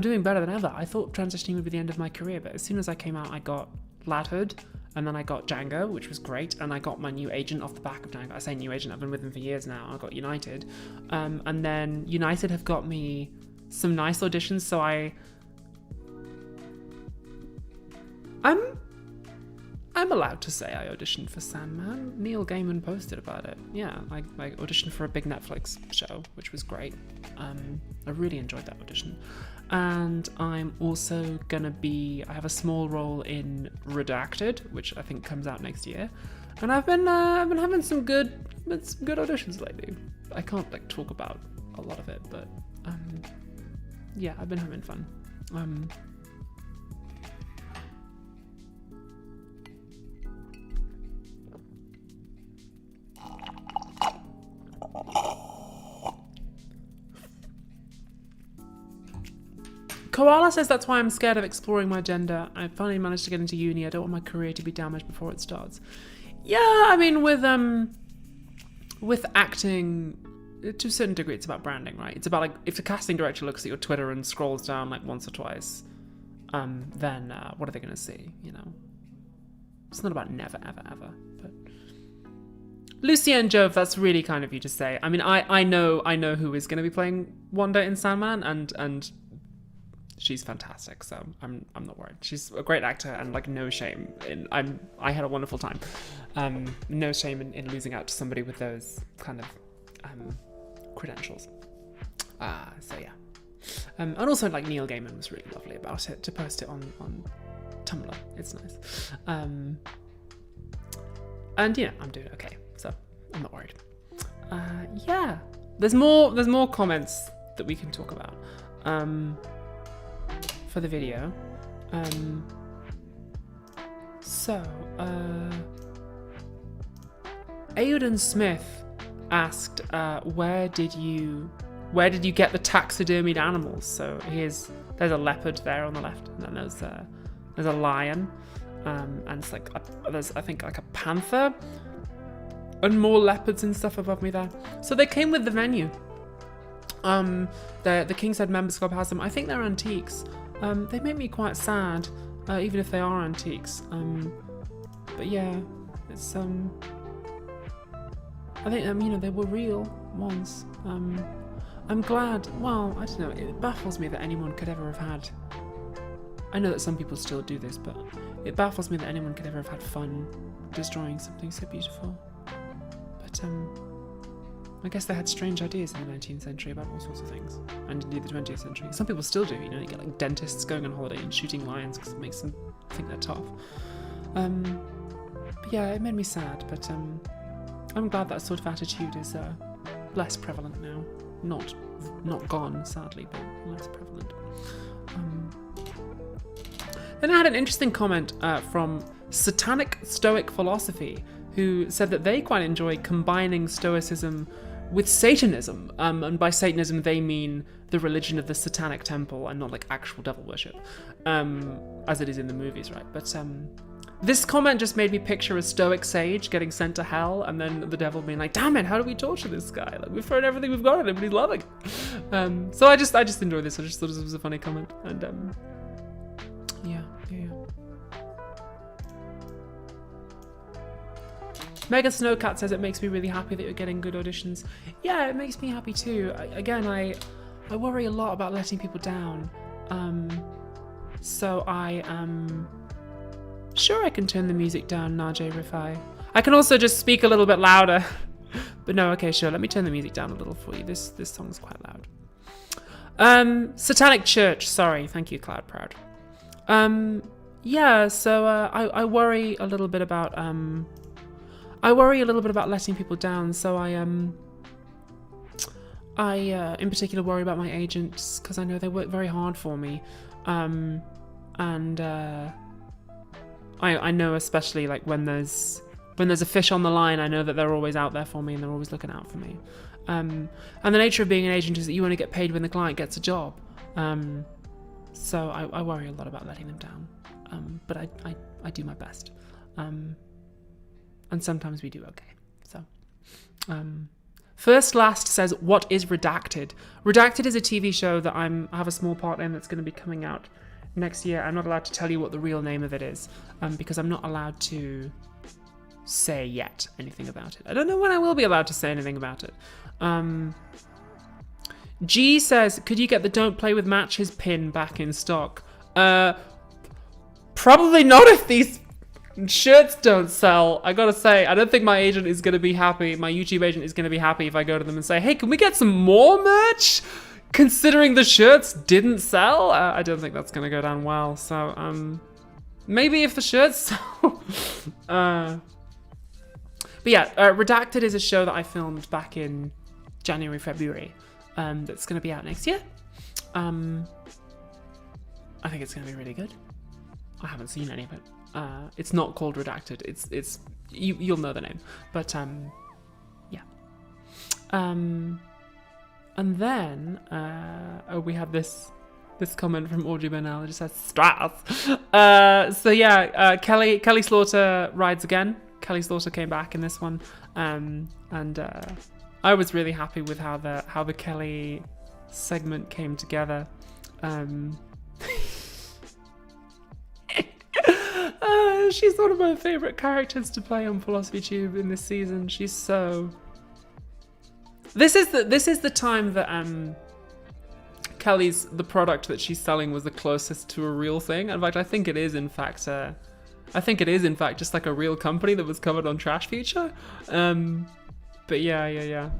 doing better than ever. I thought transitioning would be the end of my career, but as soon as I came out, I got Ladhood, and then I got Django, which was great, and I got my new agent off the back of Django. I say new agent, I've been with them for years now. I got United, and then United have got me some nice auditions, so I'm allowed to say I auditioned for Sandman. Neil Gaiman posted about it. Yeah, I auditioned for a big Netflix show, which was great. I really enjoyed that audition. And I'm also gonna I have a small role in Redacted, which I think comes out next year. And I've been having some good auditions lately. I can't like talk about a lot of it, but yeah, I've been having fun. Koala says, that's why I'm scared of exploring my gender. I finally managed to get into uni. I don't want my career to be damaged before it starts. Yeah, I mean, with acting, to a certain degree, it's about branding, right? It's about like, if the casting director looks at your Twitter and scrolls down like once or twice, then what are they going to see, you know? It's not about never, ever, ever. But Lucienne Jove, that's really kind of you to say. I mean, I know who is going to be playing Wanda in Sandman, and she's fantastic, so I'm not worried. She's a great actor, and like no shame I had a wonderful time. No shame in losing out to somebody with those kind of credentials. So yeah. And also like Neil Gaiman was really lovely about it, to post it on Tumblr. It's nice. And yeah, I'm doing okay, so I'm not worried. Yeah. There's more comments that we can talk about. For the video. Auden Smith asked, where did you get the taxidermied animals? So there's a leopard there on the left, and then there's a lion, and it's like there's I think like a panther and more leopards and stuff above me there. So they came with the venue. The King's Head Members Club has them. I think they're antiques. They make me quite sad, even if they are antiques. But yeah, it's I think they were real ones. I'm glad. Well, I don't know. It baffles me that anyone could ever have had. I know that some people still do this, but it baffles me that anyone could ever have had fun destroying something so beautiful. But I guess they had strange ideas in the 19th century about all sorts of things, and indeed the 20th century. Some people still do, you get like dentists going on holiday and shooting lions because it makes them think they're tough. But yeah, it made me sad, but I'm glad that sort of attitude is less prevalent now. Not gone, sadly, but less prevalent. Then I had an interesting comment from Satanic Stoic Philosophy, who said that they quite enjoy combining Stoicism with Satanism. And by Satanism, they mean the religion of the Satanic Temple and not like actual devil worship, as it is in the movies, right? But this comment just made me picture a Stoic sage getting sent to hell, and then the devil being like, "Damn it, how do we torture this guy? Like, we've thrown everything we've got at him, but he's loving." So I just enjoyed this. I just thought this was a funny comment, and yeah. Mega Snowcat says it makes me really happy that you're getting good auditions. Yeah, it makes me happy too. I worry a lot about letting people down. So I am sure I can turn the music down, Najee Rifai. I can also just speak a little bit louder. But no, okay, sure. Let me turn the music down a little for you. This song's quite loud. Satanic Church. Sorry. Thank you, Cloud Proud. Yeah, so I worry a little bit about letting people down. So I in particular worry about my agents because I know they work very hard for me, and I know especially like when there's a fish on the line, I know that they're always out there for me and they're always looking out for me. And the nature of being an agent is that you only get paid when the client gets a job. So I worry a lot about letting them down. But I do my best. And sometimes we do okay. So, First Last says, what is Redacted? Redacted is a TV show that I have a small part in that's going to be coming out next year. I'm not allowed to tell you what the real name of it is, because I'm not allowed to say yet anything about it. I don't know when I will be allowed to say anything about it. G says, could you get the Don't Play With Matches pin back in stock? Probably not if these shirts don't sell. I gotta say, I don't think my agent is gonna be happy. My YouTube agent is gonna be happy if I go to them and say, hey, can we get some more merch? Considering the shirts didn't sell, I don't think that's gonna go down well. So, maybe if the shirts sell. But yeah, Redacted is a show that I filmed back in January, February. That's gonna be out next year. I think it's gonna be really good. I haven't seen any of it. It's not called Redacted. It's you'll know the name. But yeah. And then we have this comment from Audrey Bernal. It just says stress. So yeah, Kelly Slaughter rides again. Kelly Slaughter came back in this one, and I was really happy with how the Kelly segment came together. She's one of my favorite characters to play on Philosophy Tube in this season. She's so. This is the time that Kelly's the product that she's selling was the closest to a real thing. In fact, I think it is in fact just like a real company that was covered on Trash Future. But yeah.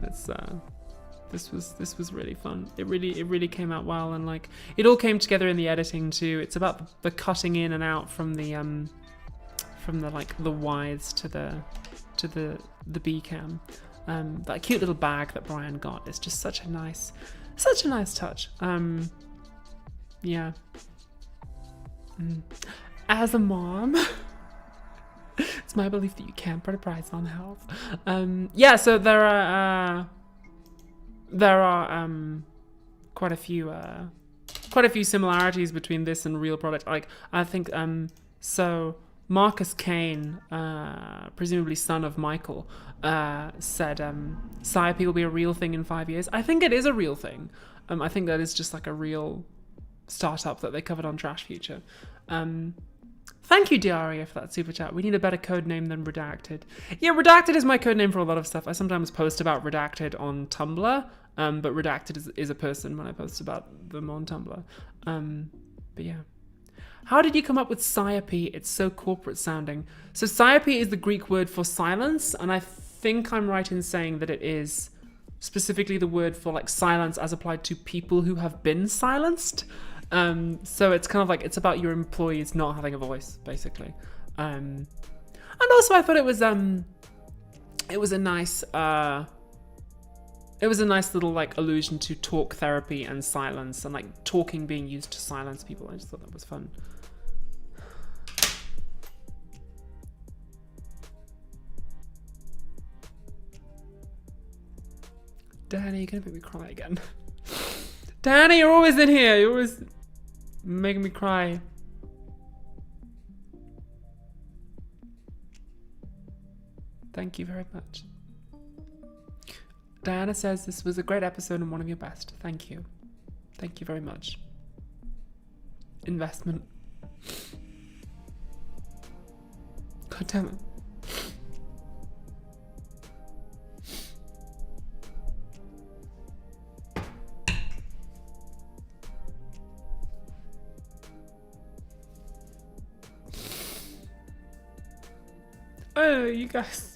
This was really fun. It really came out well, and like it all came together in the editing too. It's about the cutting in and out from the like the Ys to the B cam. That cute little bag that Brian got is just such a nice touch. Yeah. As a mom, it's my belief that you can't put a price on health. Yeah, so there are quite a few similarities between this and real product. Like I think so Marcus Kane, presumably son of Michael, said Psyop will be a real thing in 5 years. I think it is a real thing. I think that is just like a real startup that they covered on Trash Future. Thank you, Diaria, for that super chat. We need a better code name than Redacted. Yeah, Redacted is my code name for a lot of stuff. I sometimes post about Redacted on Tumblr, but Redacted is a person when I post about them on Tumblr. But yeah. How did you come up with Psyop? It's so corporate sounding. So Psyop is the Greek word for silence, and I think I'm right in saying that it is specifically the word for like silence as applied to people who have been silenced. So it's kind of like, it's about your employees not having a voice, basically. And also I thought it was a nice little like allusion to talk therapy and silence, and like talking being used to silence people. I just thought that was fun. Danny, you're gonna make me cry again. Danny, you're always in here. You're always making me cry. Thank you very much. Diana says this was a great episode and one of your best. Thank you. Thank you very much. Investment. God damn it. Oh, you guys.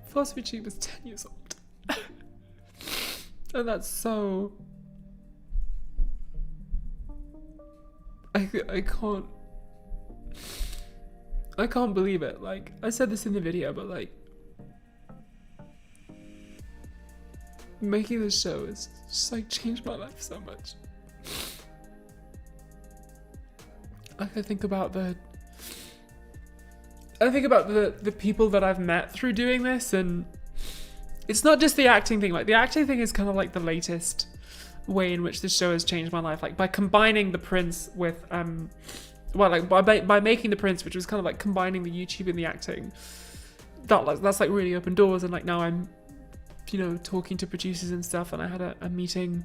Philosophy Tube was 10 years old. And that's so... I can't believe it. Like, I said this in the video, but like, making this show has just like changed my life so much. Like, I think about the people that I've met through doing this, and it's not just the acting thing. Like, the acting thing is kind of like the latest way in which this show has changed my life. Like, by combining the Prince with by making the Prince, which was kind of like combining the YouTube and the acting, that's like really opened doors. And like, now I'm, you know, talking to producers and stuff, and I had a meeting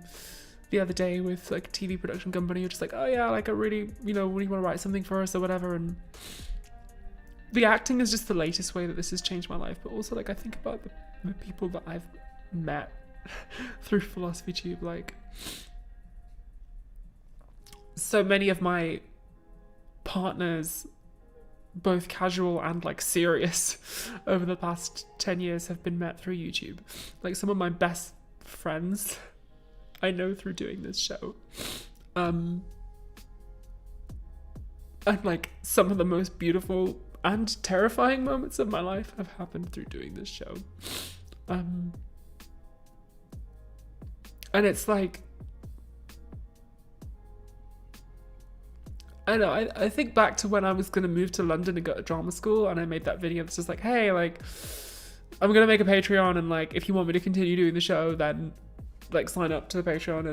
the other day with like a TV production company who just like, oh yeah, like I really, you know, really want to write something for us or whatever. And the acting is just the latest way that this has changed my life. But also, like, I think about the people that I've met through Philosophy Tube. Like, so many of my partners, both casual and like serious, over the past 10 years have been met through YouTube. Like, some of my best friends I know through doing this show. And like, some of the most beautiful and terrifying moments of my life have happened through doing this show. And it's like, I know, I think back to when I was going to move to London and go to drama school, and I made that video that's just like, hey, like, I'm going to make a Patreon, and like, if you want me to continue doing the show, then like sign up to the Patreon.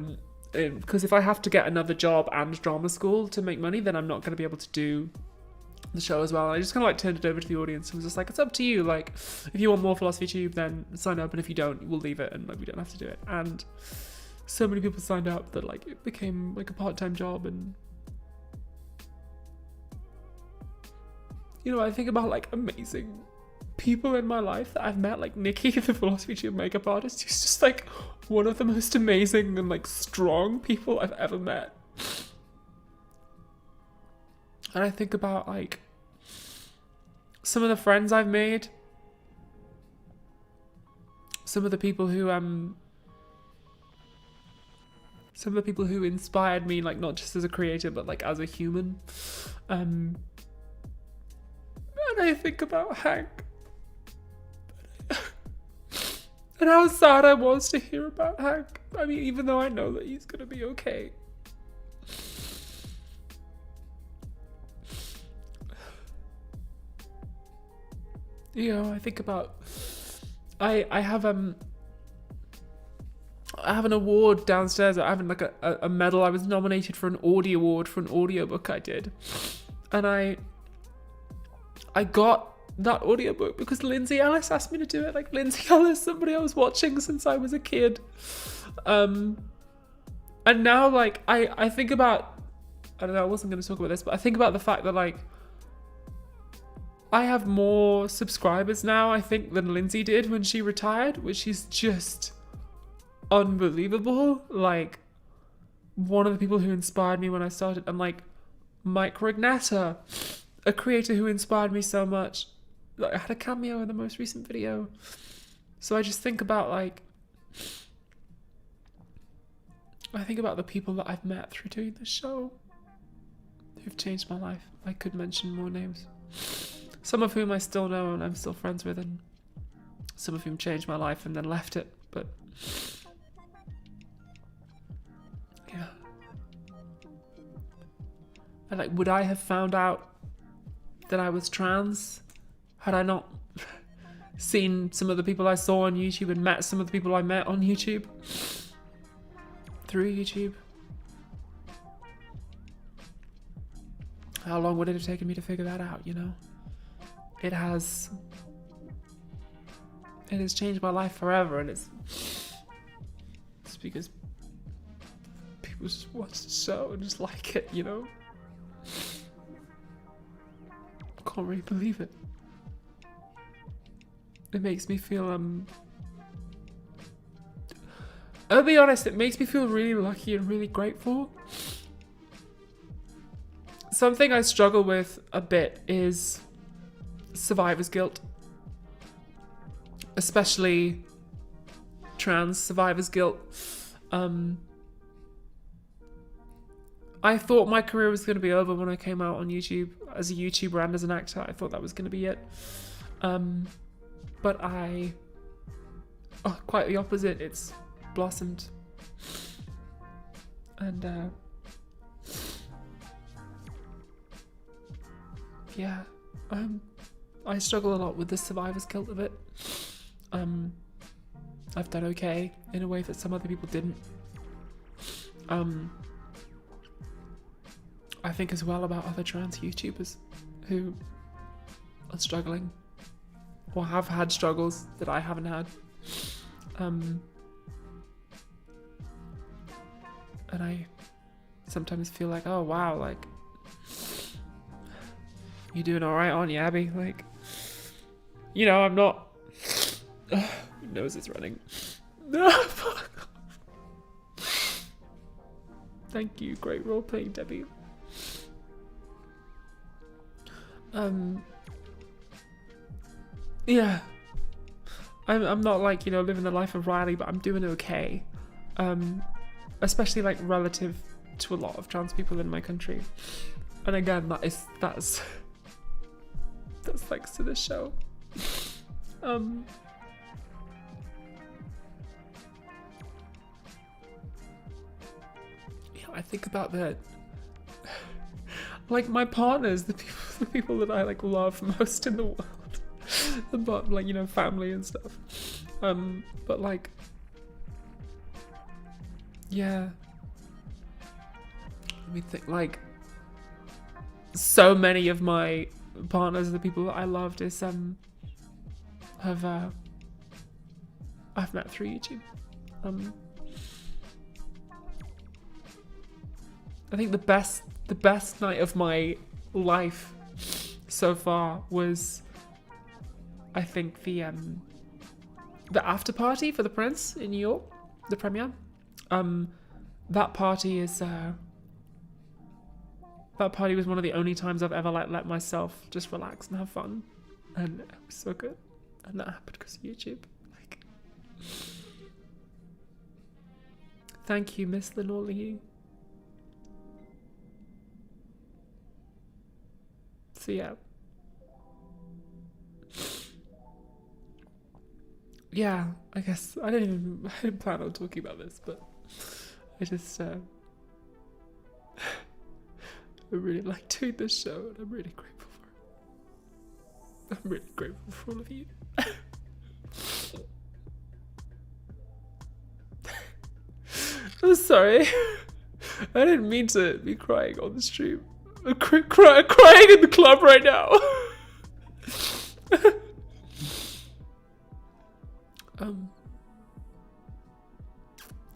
And because if I have to get another job and drama school to make money, then I'm not going to be able to do the show as well. And I just kind of like turned it over to the audience and was just like, it's up to you. Like, if you want more Philosophy Tube, then sign up, and if you don't, we'll leave it, and like, we don't have to do it. And so many people signed up that like it became like a part-time job. And you know, I think about like amazing people in my life that I've met, like Nikki, the Philosophy Tube makeup artist, who's just like one of the most amazing and like strong people I've ever met. And I think about like some of the friends I've made, some of the people who inspired me, like not just as a creator but like as a human. And I think about Hank and how sad I was to hear about Hank. I mean, even though I know that he's gonna be okay. You know, I think about, I have an award downstairs. I have like a medal. I was nominated for an Audie Award for an audiobook I did, and I got that audiobook because Lindsay Ellis asked me to do it. Like, Lindsay Ellis, somebody I was watching since I was a kid, and now like I think about, I don't know, I wasn't going to talk about this, but I think about the fact that like I have more subscribers now, I think, than Lindsay did when she retired, which is just unbelievable. Like, one of the people who inspired me when I started, and like Mike Rignetta, a creator who inspired me so much. Like, I had a cameo in the most recent video. So I just think about like, I think about the people that I've met through doing this show who've changed my life. I could mention more names. Some of whom I still know and I'm still friends with, and some of whom changed my life and then left it. But yeah, And like, would I have found out that I was trans had I not seen some of the people I saw on YouTube and met some of the people I met on YouTube? Through YouTube? How long would it have taken me to figure that out, you know? It has changed my life forever, and it's because people just watch the show and just like it, you know? Can't really believe it. It makes me feel, I'll be honest, it makes me feel really lucky and really grateful. Something I struggle with a bit is survivor's guilt. Especially trans survivor's guilt. I thought my career was going to be over when I came out on YouTube as a YouTuber and as an actor. I thought that was going to be it. But quite the opposite. It's blossomed. And yeah, I struggle a lot with the survivor's guilt of it. I've done okay in a way that some other people didn't. I think as well about other trans YouTubers who are struggling or have had struggles that I haven't had. And I sometimes feel like, oh wow, like, you're doing alright, aren't you, Abby? Like, you know, I'm not... nose is running. Fuck. Thank you, great role playing, Debbie. Yeah. I'm not like, you know, living the life of Riley, but I'm doing okay. Especially like relative to a lot of trans people in my country. And again, that's thanks to this show. Yeah, I think about that. Like my partners, the people that I like love most in the world. But like, you know, family and stuff. But like, yeah. Let me think, like, so many of my partners, the people that I loved, is I've met through YouTube. I think the best night of my life so far was, I think, the after party for the Prince in New York, the premiere. That party was one of the only times I've ever like let myself just relax and have fun, and it was so good. And that happened because of YouTube. Like, thank you, Miss Lenore Lee. So yeah. Yeah, I guess I didn't plan on talking about this, but I just I really like doing this show, and I'm really grateful for it. I'm really grateful for all of you. I'm sorry. I didn't mean to be crying on the stream. I'm crying in the club right now.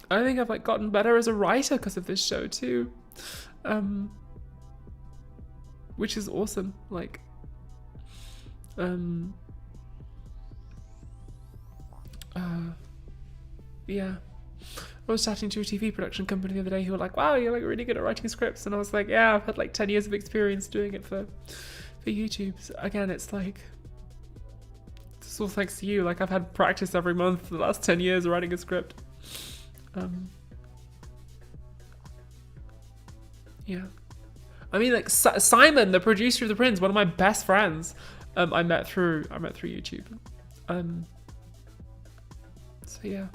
I think I've like gotten better as a writer because of this show too, which is awesome. Like, yeah. I was chatting to a TV production company the other day who were like, wow, you're like really good at writing scripts. And I was like, yeah, I've had like 10 years of experience doing it for YouTube. So again, it's like, it's all thanks to you. Like, I've had practice every month for the last 10 years writing a script. Yeah. I mean, like Simon, the producer of The Prince, one of my best friends, I met through YouTube. So yeah.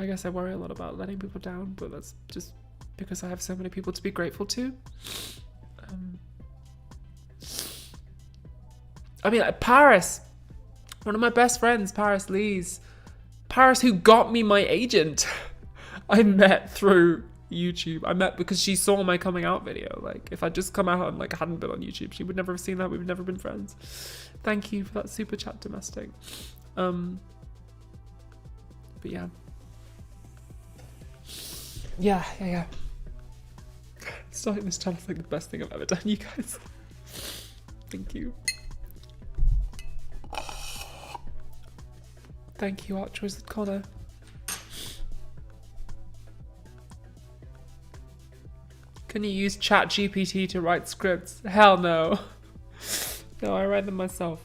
I guess I worry a lot about letting people down, but that's just because I have so many people to be grateful to. I mean, like Paris, one of my best friends, Paris Lees. Paris, who got me my agent, I met through YouTube. I met because she saw my coming out video. Like, if I'd just come out and like hadn't been on YouTube, she would never have seen that. We would never been friends. Thank you for that super chat, domestic. But yeah. Yeah. Starting this channel is like the best thing I've ever done, you guys. Thank you. Thank you, Altruistic Connor. Can you use ChatGPT to write scripts? Hell no. No, I write them myself.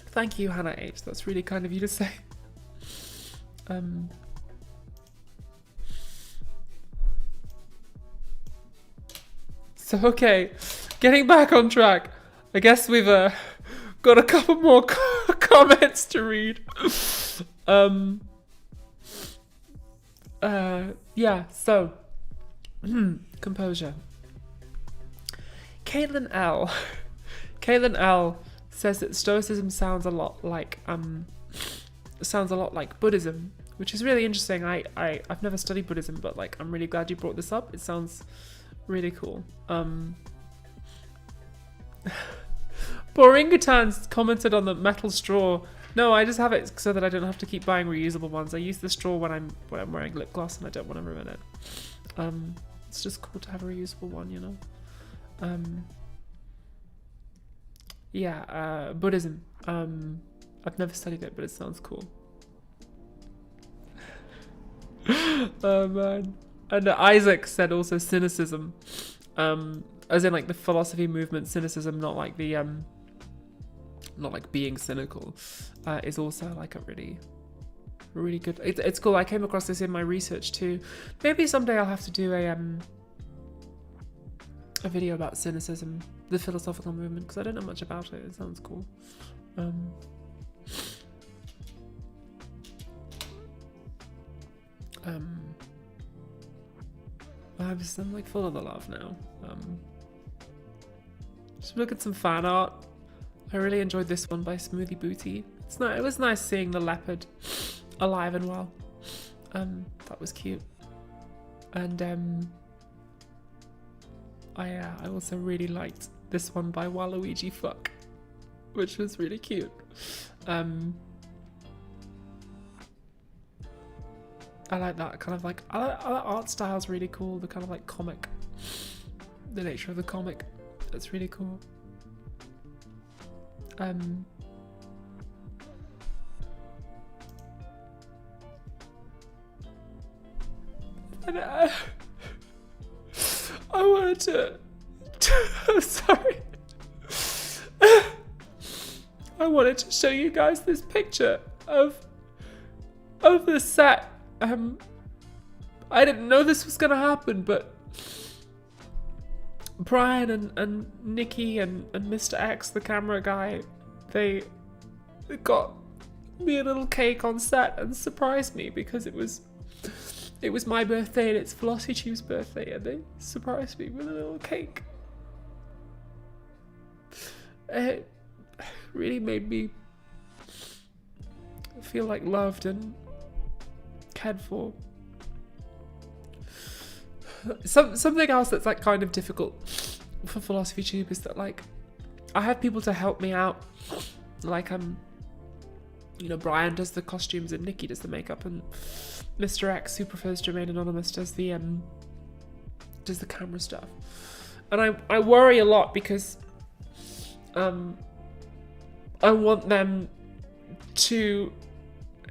Thank you, Hannah H. That's really kind of you to say. So, okay, getting back on track. I guess we've got a couple more comments to read. Yeah, so composure. Caitlin L says that Stoicism sounds a lot like Buddhism, which is really interesting. I've never studied Buddhism, but like I'm really glad you brought this up. It sounds really cool. Boringutans commented on the metal straw. No, I just have it so that I don't have to keep buying reusable ones. I use the straw when I'm wearing lip gloss and I don't want to ruin it. It's just cool to have a reusable one, you know. Yeah, Buddhism. I've never studied it, but it sounds cool. Oh man. And Isaac said also cynicism, as in like the philosophy movement. Cynicism, not like the not like being cynical, is also like a really good. It's cool. I came across this in my research too. Maybe someday I'll have to do a video about cynicism, the philosophical movement, because I don't know much about it. It sounds cool. I'm like full of the love now. Just look at some fan art. I really enjoyed this one by Smoothie Booty. It was nice seeing the leopard alive and well. That was cute. And I also really liked this one by Waluigi Fuck, which was really cute. I like that kind of like, that art style's really cool. The kind of like comic, the nature of the comic, that's really cool. And I wanted to I'm sorry. I wanted to show you guys this picture of the set. I didn't know this was gonna happen, but Brian and Nikki and Mr. X, the camera guy, they got me a little cake on set and surprised me because it was my birthday and it's VelociTube's birthday, and they surprised me with a little cake. It really made me feel like loved and cared for. Something else that's like kind of difficult for VelociTube is that like I have people to help me out, like you know, Brian does the costumes and Nikki does the makeup, and Mr. X, who prefers to remain anonymous, does the camera stuff. And I worry a lot because I want them to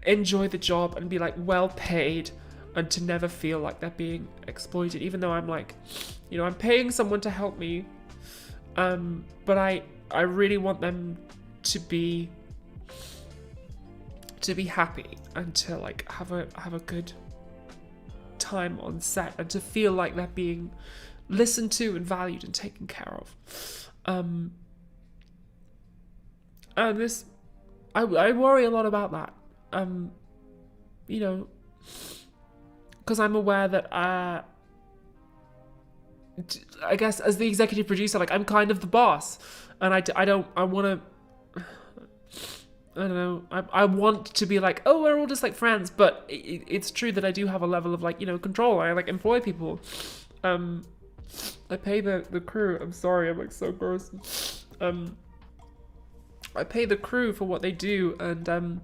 enjoy the job and be like well paid and to never feel like they're being exploited, even though I'm like, you know, I'm paying someone to help me, but I really want them to be happy and to like have a good time on set and to feel like they're being listened to and valued and taken care of. And this, I worry a lot about that. You know, because I'm aware that I guess as the executive producer, like, I'm kind of the boss, and I want to be like, oh, we're all just like friends, but it's true that I do have a level of, like, you know, control. I like employ people. I pay the crew. I'm sorry, I'm like so gross. I pay the crew for what they do, and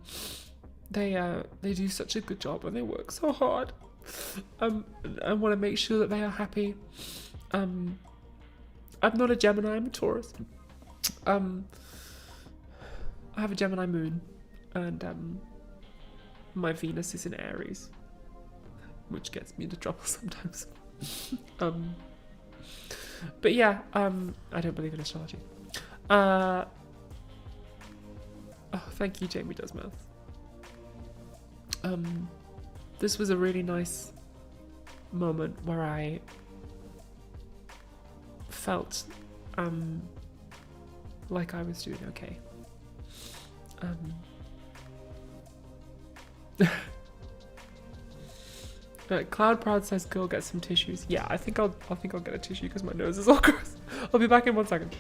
they do such a good job and they work so hard. I want to make sure that they are happy. I'm not a Gemini, I'm a Taurus. I have a Gemini moon, and my Venus is in Aries, which gets me into trouble sometimes. But yeah, I don't believe in astrology. Oh, thank you, Jamie Does Maths. This was a really nice moment where I felt like I was doing okay. Cloud Proud says, "Girl, get some tissues." Yeah, I think I'll get a tissue because my nose is all gross. I'll be back in 1 second.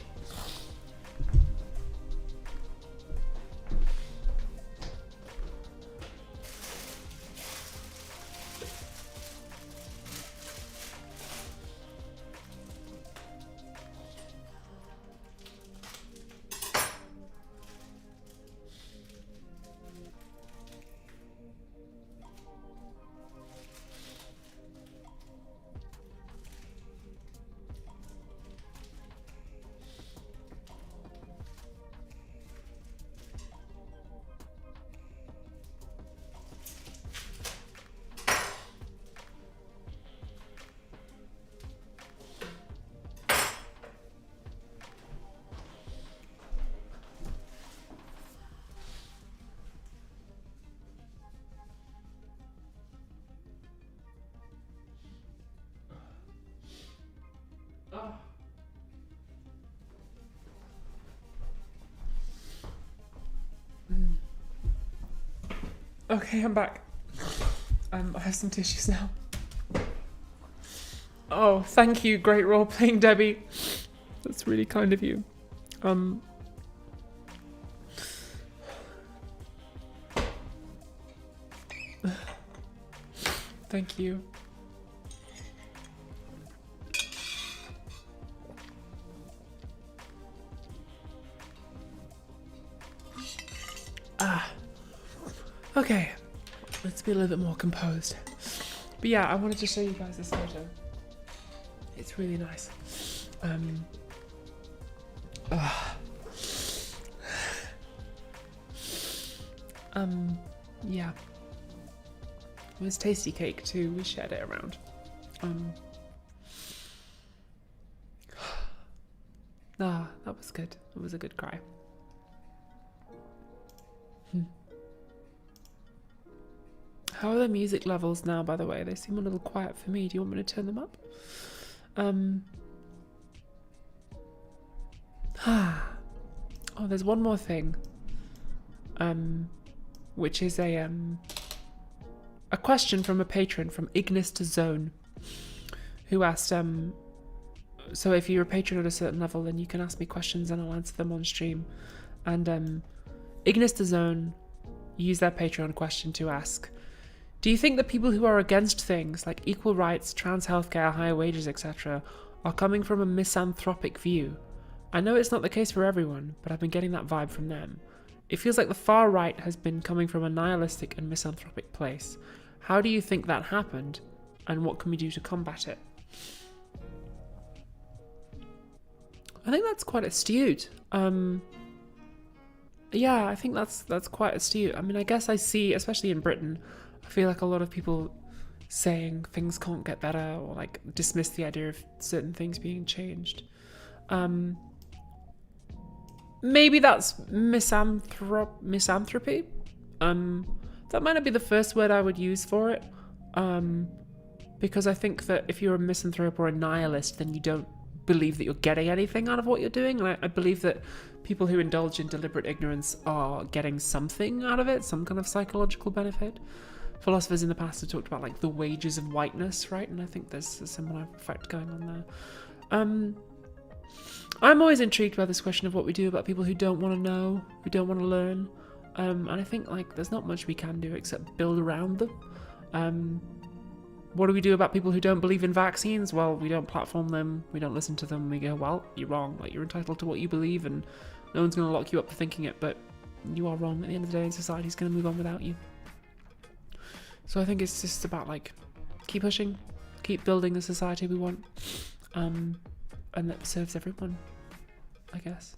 Okay, I'm back. I have some tissues now. Oh, thank you, great role playing, Debbie. That's really kind of you. Thank you. Okay, let's be a little bit more composed. But yeah, I wanted to show you guys this photo. It's really nice. Yeah. It was tasty cake too. We shared it around. That was good. It was a good cry. How are the music levels now, by the way? They seem a little quiet for me. Do you want me to turn them up? Oh, there's one more thing. Which is a question from a patron, from Ignis to Zone, who asked, so if you're a patron at a certain level, then you can ask me questions and I'll answer them on stream. And Ignis to Zone used their Patreon question to ask, do you think that people who are against things like equal rights, trans healthcare, higher wages, etc., are coming from a misanthropic view? I know it's not the case for everyone, but I've been getting that vibe from them. It feels like the far right has been coming from a nihilistic and misanthropic place. How do you think that happened, and what can we do to combat it? I think that's quite astute. Yeah, I think that's quite astute. I mean, I guess I see, especially in Britain, I feel like a lot of people saying things can't get better, or like dismiss the idea of certain things being changed. Maybe that's misanthropy. That might not be the first word I would use for it. Because I think that if you're a misanthrope or a nihilist, then you don't believe that you're getting anything out of what you're doing. And I believe that people who indulge in deliberate ignorance are getting something out of it, some kind of psychological benefit. philosophers in the past have talked about like the wages of whiteness, right? And I think there's a similar effect going on there. I'm always intrigued by this question of what we do about people who don't want to know, who don't want to learn. And I think like there's not much we can do except build around them. What do we do about people who don't believe in vaccines? Well, we don't platform them, we don't listen to them, we go, well, you're wrong, like you're entitled to what you believe and no one's going to lock you up for thinking it, but you are wrong at the end of the day and society's going to move on without you. So I think it's just about like, keep pushing, keep building the society we want, and that serves everyone, I guess.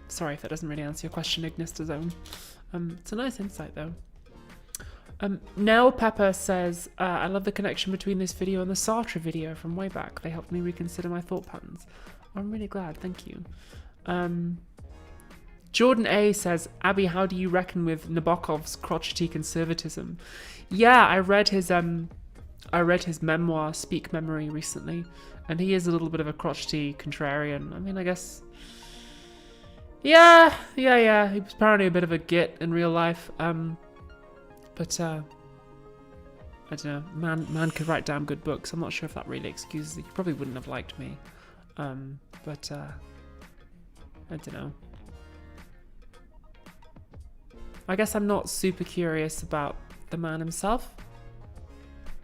Sorry if that doesn't really answer your question, Ignis to Zone. It's a nice insight though. Nell Pepper says, I love the connection between this video and the Sartre video from way back. They helped me reconsider my thought patterns. I'm really glad, thank you. Jordan A says, Abby, how do you reckon with Nabokov's crotchety conservatism? Yeah, I read his memoir, Speak Memory, recently, and he is a little bit of a crotchety contrarian. I mean, I guess... Yeah, he was apparently a bit of a git in real life. But I don't know, man could write damn good books. I'm not sure if that really excuses it. You probably wouldn't have liked me. But I don't know. I guess I'm not super curious about the man himself.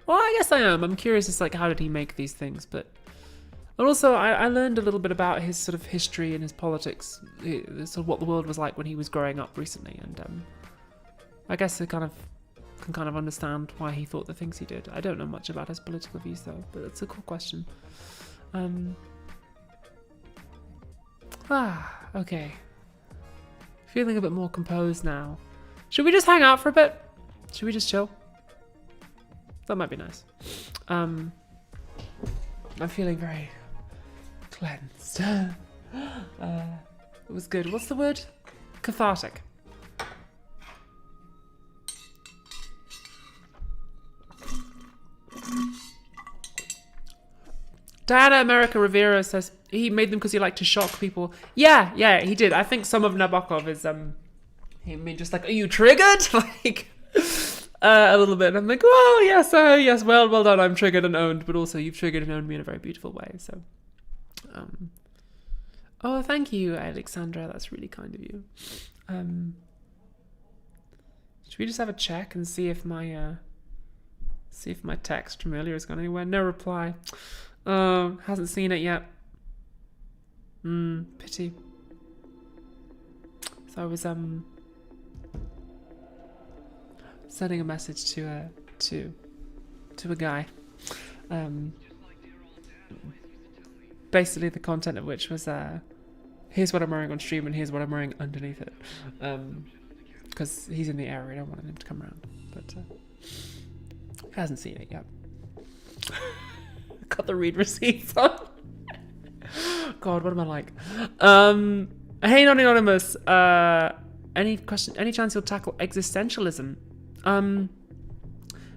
Well, I guess I am. I'm curious as like, how did he make these things? But also, I learned a little bit about his sort of history and his politics, sort of what the world was like when he was growing up recently. And I guess I can kind of understand why he thought the things he did. I don't know much about his political views though, but it's a cool question. Okay. Feeling a bit more composed now. Should we just hang out for a bit? Should we just chill? That might be nice. I'm feeling very cleansed. It was good. What's the word? Cathartic. Diana America Rivera says he made them because he liked to shock people. Yeah, he did. I think some of Nabokov is him just like, are you triggered? Like a little bit. And I'm like, well, yes, well done. I'm triggered and owned, but also you've triggered and owned me in a very beautiful way. So, oh, thank you, Alexandra. That's really kind of you. Should we just have a check and see if my text from earlier has gone anywhere? No reply. Hasn't seen it yet. Pity. So I was sending a message to a guy. Basically the content of which was here's what I'm wearing on stream and here's what I'm wearing underneath it. Because he's in the area, I don't want him to come around. But hasn't seen it yet. Got the read receipts on. God, what am I like? Hey, not anonymous. Any chance you'll tackle existentialism?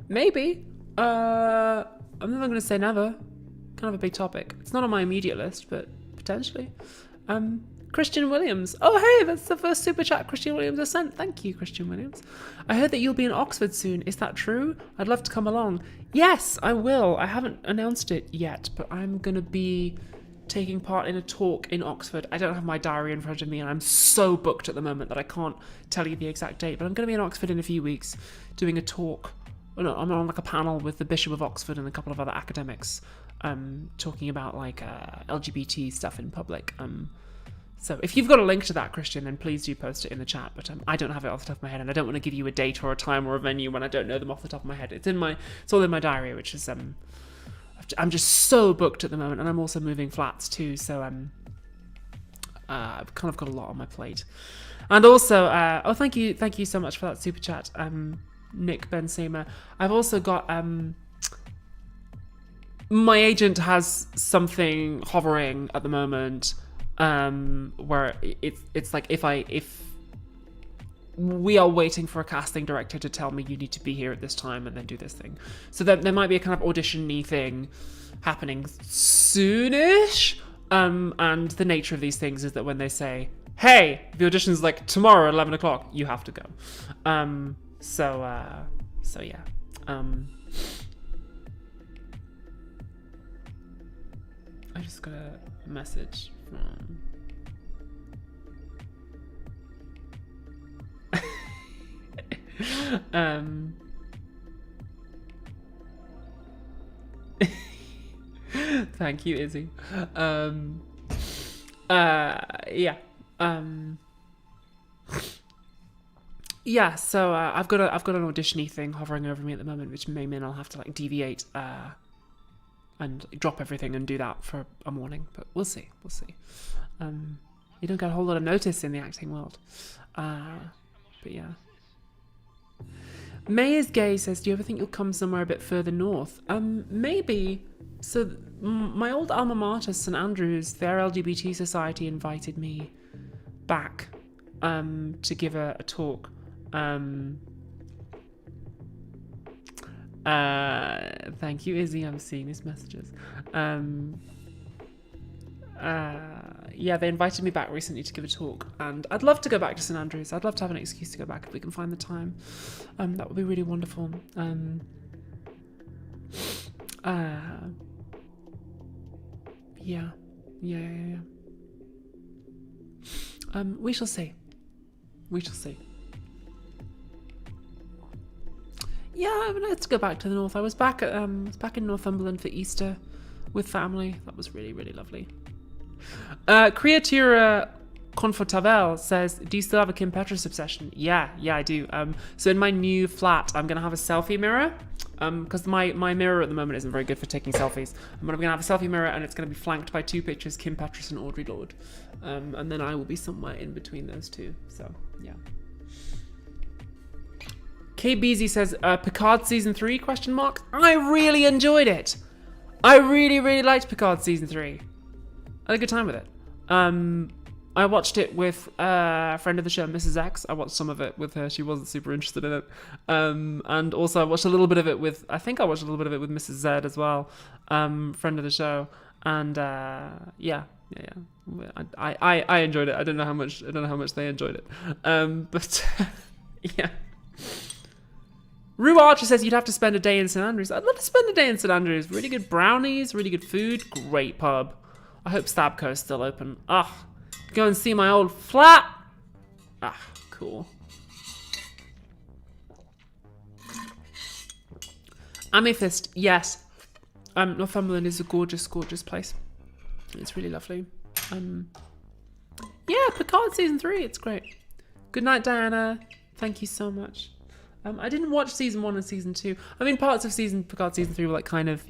Maybe. I'm never going to say never. Kind of a big topic. It's not on my immediate list, but potentially. Christian Williams. Oh, hey, that's the first super chat Christian Williams has sent. Thank you, Christian Williams. I heard that you'll be in Oxford soon. Is that true? I'd love to come along. Yes, I will. I haven't announced it yet, but I'm going to be taking part in a talk in Oxford. I don't have my diary in front of me, and I'm so booked at the moment that I can't tell you the exact date, but I'm going to be in Oxford in a few weeks doing a talk. Oh, no, I'm on like a panel with the Bishop of Oxford and a couple of other academics talking about like LGBT stuff in public. So if you've got a link to that, Christian, then please do post it in the chat. But I don't have it off the top of my head, and I don't want to give you a date or a time or a venue when I don't know them off the top of my head. It's all in my diary, which is I'm just so booked at the moment, and I'm also moving flats too. So I've kind of got a lot on my plate. And also, thank you so much for that super chat, Nick Bensema. I've also got my agent has something hovering at the moment. Where it's like if we are waiting for a casting director to tell me you need to be here at this time and then do this thing, so there might be a kind of audition-y thing happening soonish. And the nature of these things is that when they say, "Hey, the audition's like tomorrow at 11 o'clock," you have to go. So So yeah. I just got a message from thank you, Izzy. Yeah. Yeah, so I've got an audition-y thing hovering over me at the moment, which may mean I'll have to like deviate and drop everything and do that for a morning, but we'll see. You don't get a whole lot of notice in the acting world, but yeah. May is gay says, do you ever think you'll come somewhere a bit further north? Maybe. So my old alma mater, St Andrews, their LGBT society invited me back to give a talk. Thank you, Izzy. I'm seeing these messages. Yeah, they invited me back recently to give a talk, and I'd love to go back to St Andrews. I'd love to have an excuse to go back if we can find the time. That would be really wonderful. Yeah. We shall see. Yeah, I would like to go back to the north. I was back in Northumberland for Easter with family. That was really, really lovely. Creatura Confortavel says, do you still have a Kim Petras obsession? Yeah, I do. So in my new flat, I'm going to have a selfie mirror. Because my mirror at the moment isn't very good for taking selfies. But I'm going to have a selfie mirror, and it's going to be flanked by 2 pictures, Kim Petras and Audre Lorde. And then I will be somewhere in between those two. So, yeah. KBZ says, Picard season 3, ? I really enjoyed it. I really, really liked Picard season 3. I had a good time with it. I watched it with a friend of the show, Mrs. X. I watched some of it with her. She wasn't super interested in it. And also I watched a little bit of it with Mrs. Z as well, friend of the show. And yeah. I enjoyed it. I don't know how much they enjoyed it. But yeah. Rue Archer says you'd have to spend a day in St Andrews. I'd love to spend a day in St Andrews. Really good brownies, really good food, great pub. I hope Stabco is still open. Go and see my old flat. Cool. Amethyst, yes. Northumberland is a gorgeous, gorgeous place. It's really lovely. Yeah, Picard season 3, it's great. Good night, Diana. Thank you so much. I didn't watch season 1 and season 2. I mean, parts of Picard season 3 were like kind of,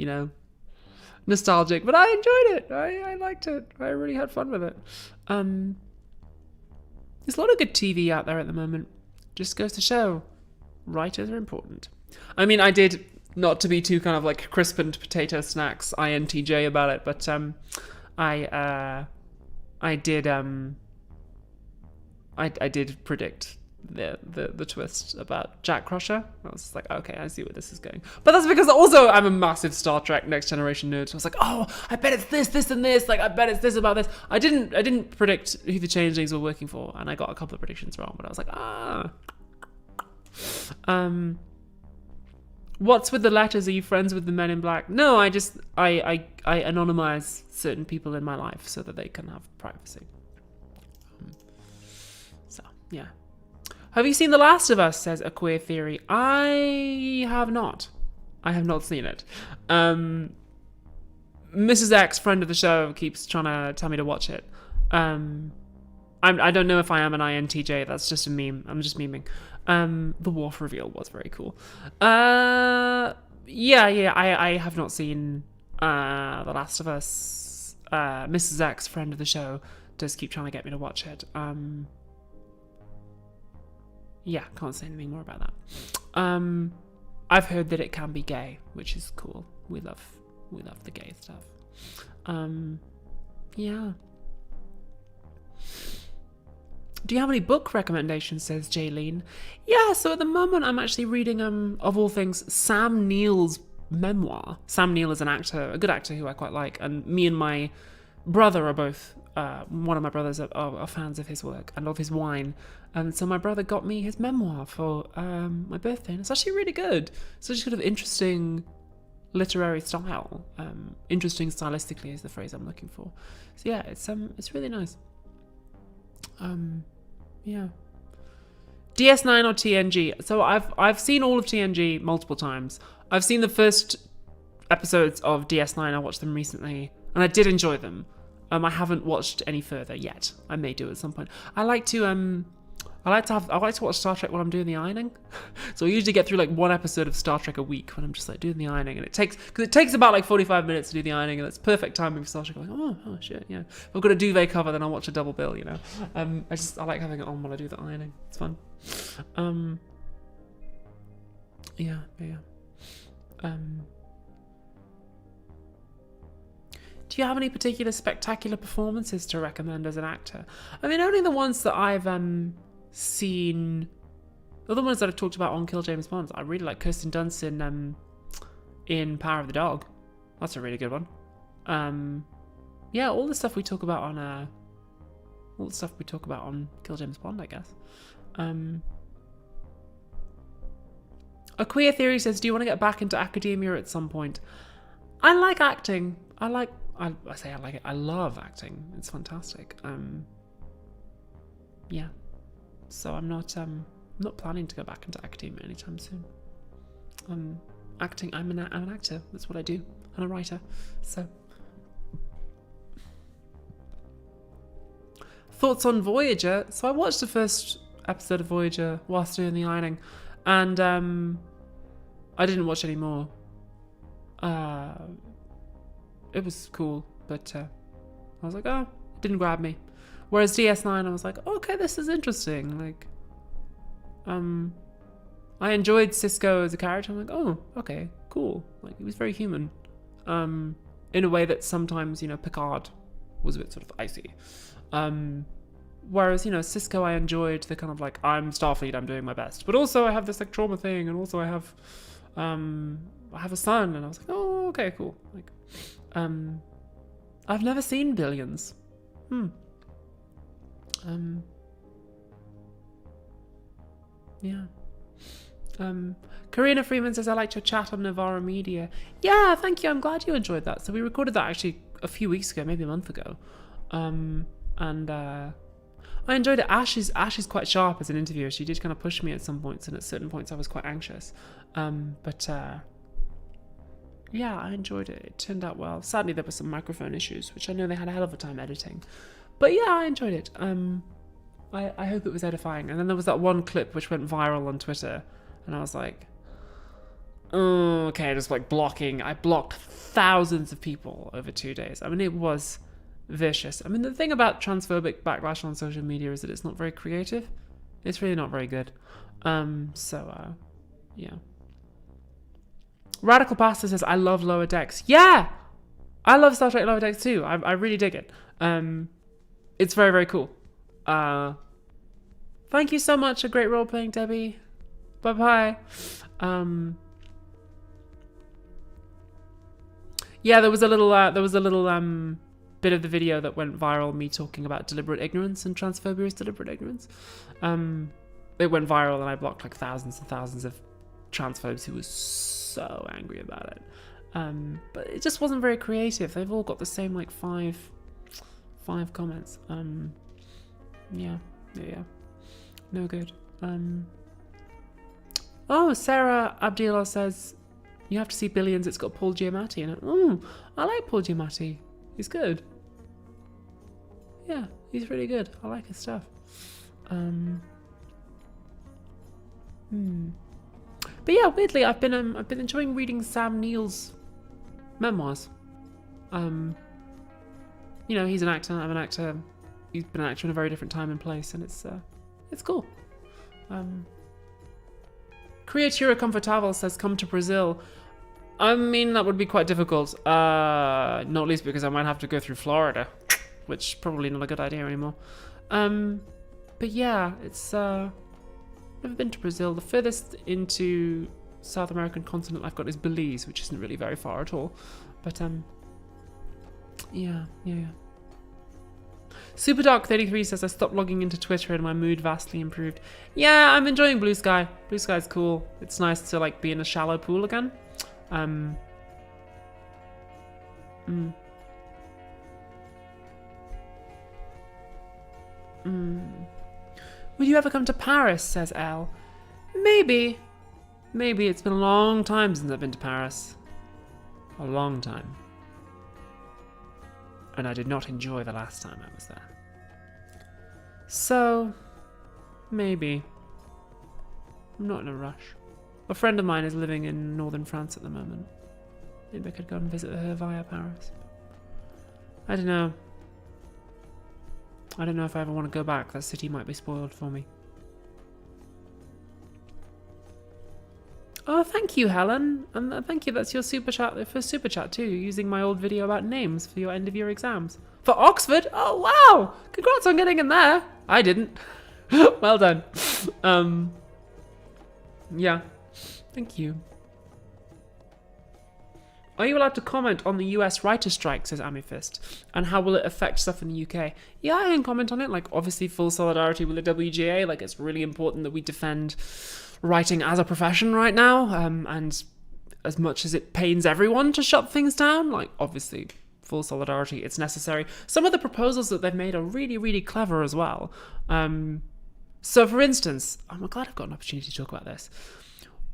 nostalgic, but I enjoyed it. I liked it. I really had fun with it. There's a lot of good TV out there at the moment. Just goes to show, writers are important. I mean, I did, not to be too kind of like crisp and potato snacks INTJ about it, but I did predict the twist about Jack Crusher. I was like, okay, I see where this is going. But that's because also I'm a massive Star Trek Next Generation nerd. So I was like, oh, I bet it's this, and this. Like, I bet it's this about this. I didn't predict who the changelings were working for, and I got a couple of predictions wrong. But I was like, what's with the letters? Are you friends with the Men in Black? No, I anonymize certain people in my life so that they can have privacy. So yeah. Have you seen The Last of Us, says A Queer Theory. I have not. I have not seen it. Mrs. X, friend of the show, keeps trying to tell me to watch it. I don't know if I am an INTJ. That's just a meme. I'm just memeing. The Wharf reveal was very cool. I have not seen The Last of Us. Mrs. X, friend of the show, does keep trying to get me to watch it. Yeah, can't say anything more about that. I've heard that it can be gay, which is cool. We love the gay stuff. Yeah. Do you have any book recommendations, says Jaylene? Yeah, so at the moment I'm actually reading, of all things, Sam Neill's memoir. Sam Neill is an actor, a good actor who I quite like, and me and my brother are both, one of my brothers are fans of his work and of his wine. And so my brother got me his memoir for my birthday. And it's actually really good. It's just kind of interesting literary style. Interesting stylistically is the phrase I'm looking for. So yeah, it's really nice. Yeah. DS9 or TNG. So I've seen all of TNG multiple times. I've seen the first episodes of DS9. I watched them recently, and I did enjoy them. I haven't watched any further yet. I may do at some point. I like to watch Star Trek while I'm doing the ironing. So I usually get through like one episode of Star Trek a week when I'm just like doing the ironing, and it takes about like 45 minutes to do the ironing, and it's perfect timing for Star Trek. I'm like, oh shit, yeah. If I've got a duvet cover, then I'll watch a double bill, you know. I like having it on while I do the ironing. It's fun. Yeah. Do you have any particular spectacular performances to recommend as an actor? I mean, only the ones that I've seen, or the ones that I've talked about on Kill James Bond. I really like Kirsten Dunst in Power of the Dog. That's a really good one. Yeah, all the stuff we talk about on Kill James Bond, I guess. A Queer Theory says, do you want to get back into academia at some point? I like acting. I like it. I love acting. It's fantastic. Yeah. So I'm not planning to go back into academia anytime soon. Acting. I'm an actor. That's what I do. I'm a writer. So. Thoughts on Voyager? So I watched the first episode of Voyager whilst doing the ironing, and I didn't watch any more. It was cool, but I was like, oh, it didn't grab me. Whereas DS9, I was like, okay, this is interesting. Like, I enjoyed Cisco as a character. I'm like, oh, okay, cool. Like, he was very human, in a way that sometimes, you know, Picard was a bit sort of icy. Whereas, you know, Cisco, I enjoyed the kind of like, I'm Starfleet, I'm doing my best, but also I have this like trauma thing, and also I have a son, and I was like, oh, okay, cool. Like, I've never seen Billions. Yeah. Karina Freeman says, I liked your chat on Navarro Media. Yeah, thank you. I'm glad you enjoyed that. So we recorded that actually a few weeks ago, maybe a month ago. And I enjoyed it. Ash is quite sharp as an interviewer. She did kind of push me at some points, and at certain points I was quite anxious. Yeah, I enjoyed it. It turned out well. Sadly, there were some microphone issues, which I know they had a hell of a time editing. But yeah, I enjoyed it. I hope it was edifying. And then there was that one clip which went viral on Twitter, and I was like, oh, okay, just like blocking. I blocked thousands of people over 2 days. I mean, it was vicious. I mean, the thing about transphobic backlash on social media is that it's not very creative. It's really not very good. Yeah. Radical Pasta says, I love Lower Decks. Yeah! I love Star Trek Lower Decks too. I really dig it. It's very, very cool. Thank you so much. A great role playing, Debbie. Bye-bye. Yeah, there was a little bit of the video that went viral, me talking about deliberate ignorance, and transphobia is deliberate ignorance. It went viral, and I blocked like thousands and thousands of transphobes who were so angry about it. But it just wasn't very creative. They've all got the same like five comments. Yeah. No good. Oh, Sarah Abdillah says, you have to see Billions, it's got Paul Giamatti in it. I like Paul Giamatti. He's good. Yeah, he's really good. I like his stuff. But yeah, weirdly, I've been enjoying reading Sam Neill's memoirs. You know, he's an actor. I'm an actor. He's been an actor in a very different time and place, and it's cool. Criatura Confortável says, come to Brazil. I mean, that would be quite difficult. Not least because I might have to go through Florida, which probably not a good idea anymore. But yeah, it's never been to Brazil. The furthest into South American continent I've got is Belize, which isn't really very far at all. But yeah. Superdark33 says, I stopped logging into Twitter and my mood vastly improved. Yeah, I'm enjoying Blue Sky. Blue Sky's cool. It's nice to like be in a shallow pool again. Would you ever come to Paris, says Elle. Maybe. Maybe. It's been a long time since I've been to Paris. A long time. And I did not enjoy the last time I was there. So, maybe. I'm not in a rush. A friend of mine is living in northern France at the moment. Maybe I could go and visit her via Paris. I don't know. I don't know if I ever want to go back. That city might be spoiled for me. Oh, thank you, Helen. And thank you, that's your super chat, for super chat too, using my old video about names for your end of year exams. For Oxford? Oh, wow! Congrats on getting in there. I didn't. Well done. Yeah. Thank you. Are you allowed to comment on the US writer strike, says Amethyst, and how will it affect stuff in the UK? Yeah, I can comment on it. Like, obviously, full solidarity with the WGA. Like, it's really important that we defend writing as a profession right now. And as much as it pains everyone to shut things down, like, obviously, full solidarity, it's necessary. Some of the proposals that they've made are really, really clever as well. So, for instance, I'm glad I've got an opportunity to talk about this.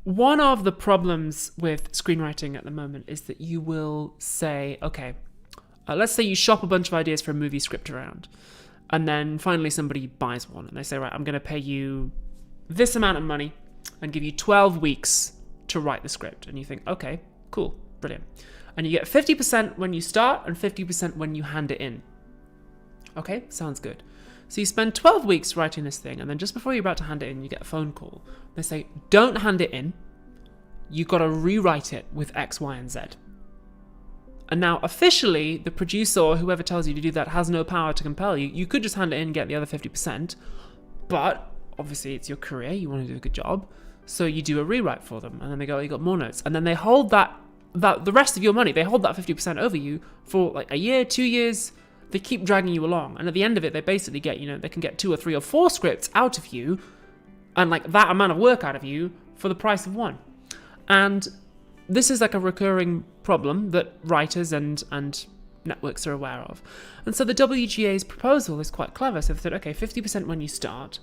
One of the problems with screenwriting at the moment is that you will say, okay, let's say you shop a bunch of ideas for a movie script around, and then finally somebody buys one, and they say, right, I'm going to pay you this amount of money and give you 12 weeks to write the script. And you think, okay, cool, brilliant. And you get 50% when you start and 50% when you hand it in. Okay, sounds good. So you spend 12 weeks writing this thing, and then just before you're about to hand it in, you get a phone call. They say, don't hand it in. You've got to rewrite it with X, Y, and Z. And now, officially, the producer or whoever tells you to do that has no power to compel you. You could just hand it in and get the other 50%. But, obviously, it's your career. You want to do a good job. So you do a rewrite for them. And then they go, you got more notes. And then they hold that the rest of your money, they hold that 50% over you for like a year, 2 years. They keep dragging you along, and at the end of it, they basically get, they can get 2 or 3 or 4 scripts out of you, and like that amount of work out of you for the price of one. And this is like a recurring problem that writers and networks are aware of. And so the WGA's proposal is quite clever. So they said, okay, 50% when you start,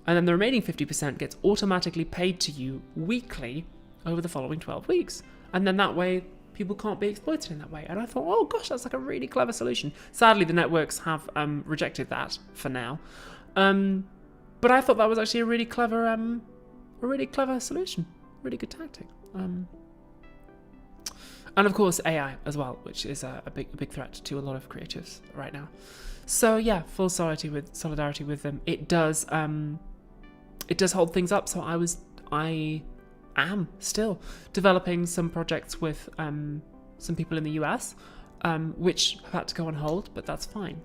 and then the remaining 50% gets automatically paid to you weekly over the following 12 weeks. And then that way, people can't be exploited in that way. And I thought, oh gosh, that's like a really clever solution. Sadly, the networks have rejected that for now. But I thought that was actually a really clever solution. Really good tactic. And of course, AI as well, which is a big threat to a lot of creatives right now. So yeah, full solidarity with them. It does hold things up. So I am still developing some projects with some people in the US, which have had to go on hold, but that's fine,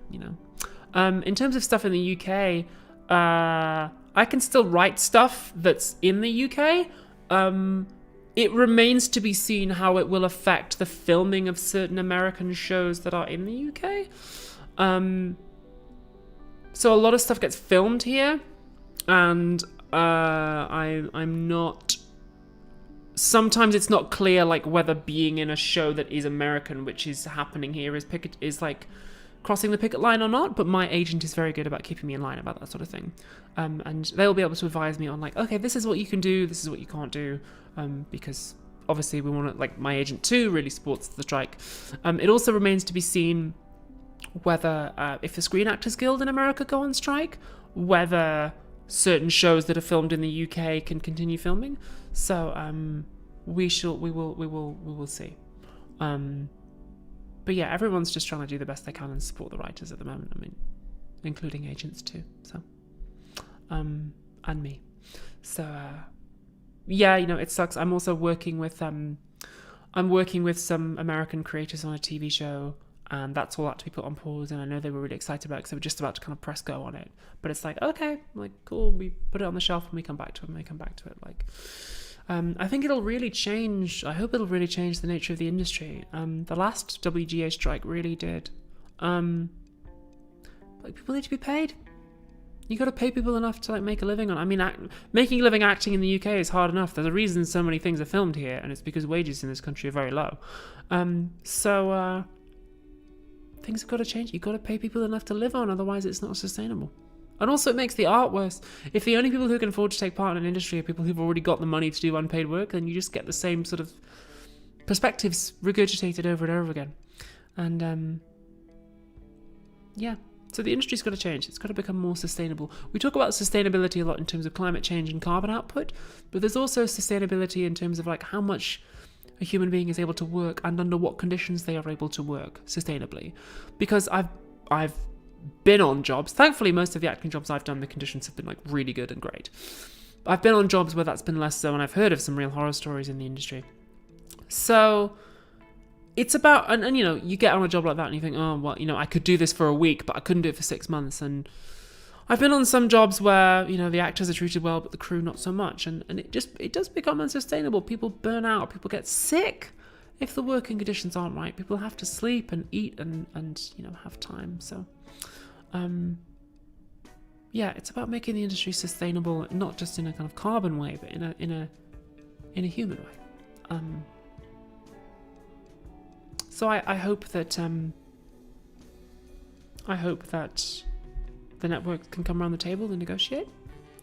In terms of stuff in the UK, I can still write stuff that's in the UK. It remains to be seen how it will affect the filming of certain American shows that are in the UK. So a lot of stuff gets filmed here, and I'm not... Sometimes it's not clear, like, whether being in a show that is American, which is happening here, is like crossing the picket line or not. But my agent is very good about keeping me in line about that sort of thing, and they'll be able to advise me on like, okay, this is what you can do, this is what you can't do, because obviously we want to, like, my agent too really supports the strike. It also remains to be seen whether if the Screen Actors Guild in America go on strike, whether certain shows that are filmed in the UK can continue filming. So we will see. But yeah, everyone's just trying to do the best they can and support the writers at the moment. I mean, including agents too. So and me. So yeah, it sucks. I'm also working with some American creators on a TV show, and that's all had to be put on pause. And I know they were really excited about it because they were just about to kind of press go on it. But it's like, okay, like, cool, we put it on the shelf and we come back to it and they come back to it. Like, I think it'll really change. I hope it'll really change the nature of the industry. The last WGA strike really did. But Like, people need to be paid. You got to pay people enough to like make a living on. I mean, making a living acting in the UK is hard enough. There's a reason so many things are filmed here, and it's because wages in this country are very low. So things have got to change. You've got to pay people enough to live on, otherwise it's not sustainable. And also it makes the art worse. If the only people who can afford to take part in an industry are people who've already got the money to do unpaid work, then you just get the same sort of perspectives regurgitated over and over again. And yeah. So the industry's got to change. It's got to become more sustainable. We talk about sustainability a lot in terms of climate change and carbon output, but there's also sustainability in terms of like how much a human being is able to work and under what conditions they are able to work sustainably. Because I've been on jobs. Thankfully, most of the acting jobs I've done, the conditions have been like really good and great. I've been on jobs where that's been less so, and I've heard of some real horror stories in the industry. So it's about, and you know, you get on a job like that and you think, oh, well, you know, I could do this for a week, but I couldn't do it for 6 months. And I've been on some jobs where, you know, the actors are treated well, but the crew not so much. And it does become unsustainable. People burn out. People get sick if the working conditions aren't right. People have to sleep and eat and you know, have time. So, yeah, it's about making the industry sustainable, not just in a kind of carbon way, but in a human way. So I hope that the network can come around the table and negotiate.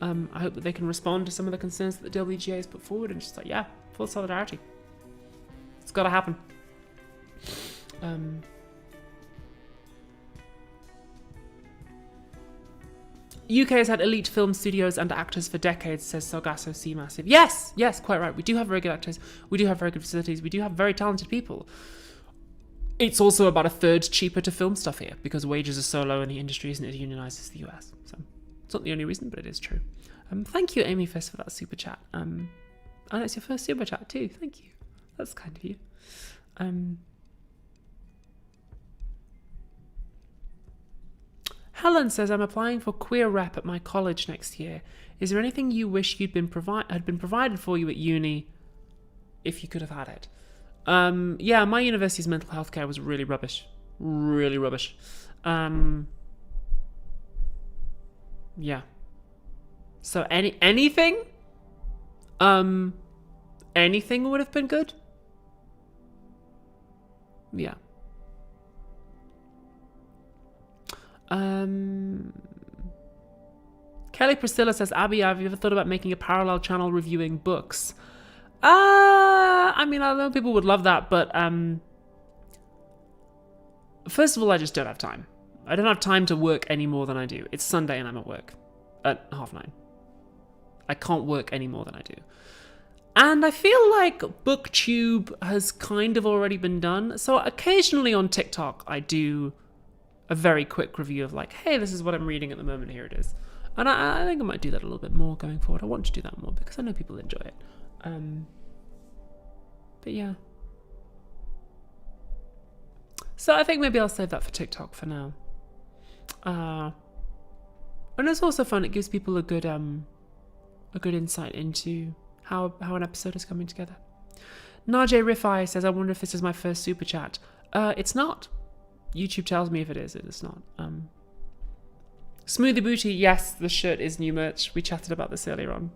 I hope that they can respond to some of the concerns that the WGA has put forward and just like, yeah, full solidarity. It's got to happen. UK has had elite film studios and actors for decades, says Sargasso Sea Massive. Yes, quite right. We do have very good actors. We do have very good facilities. We do have very talented people. It's also about a third cheaper to film stuff here because wages are so low and the industry isn't as unionized as the US. So it's not the only reason, but it is true. Thank you, Amy Fisk, for that super chat. And it's your first super chat too. Thank you. That's kind of you. Helen says, I'm applying for queer rep at my college next year. Is there anything you wish had been provided for you at uni if you could have had it? Yeah, my university's mental health care was really rubbish. Really rubbish. Yeah. So anything would have been good. Yeah. Kelly Priscilla says, Abby, have you ever thought about making a parallel channel reviewing books? I mean, I know people would love that, but first of all, I just don't have time. I don't have time to work any more than I do. It's Sunday and I'm at work at 9:30. I can't work any more than I do. And I feel like BookTube has kind of already been done. So occasionally on TikTok, I do a very quick review of like, hey, this is what I'm reading at the moment, here it is. And I think I might do that a little bit more going forward. I want to do that more because I know people enjoy it. But yeah. So I think maybe I'll save that for TikTok for now. And it's also fun. It gives people a good insight into how an episode is coming together. Najee Riffai says, I wonder if this is my first super chat. It's not. YouTube tells me if it is. It's not. Smoothie Booty, yes, the shirt is new merch. We chatted about this earlier on.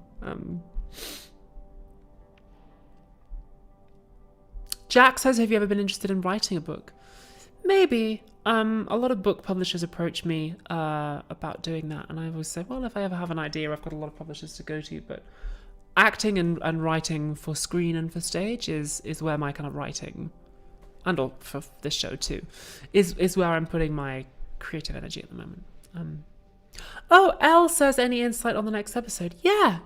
Jack says, have you ever been interested in writing a book? Maybe. A lot of book publishers approach me about doing that, and I always say, well, if I ever have an idea, I've got a lot of publishers to go to, but acting and writing for screen and for stage is where my kind of writing, and all for this show too, is where I'm putting my creative energy at the moment. Elle says, any insight on the next episode? Yeah.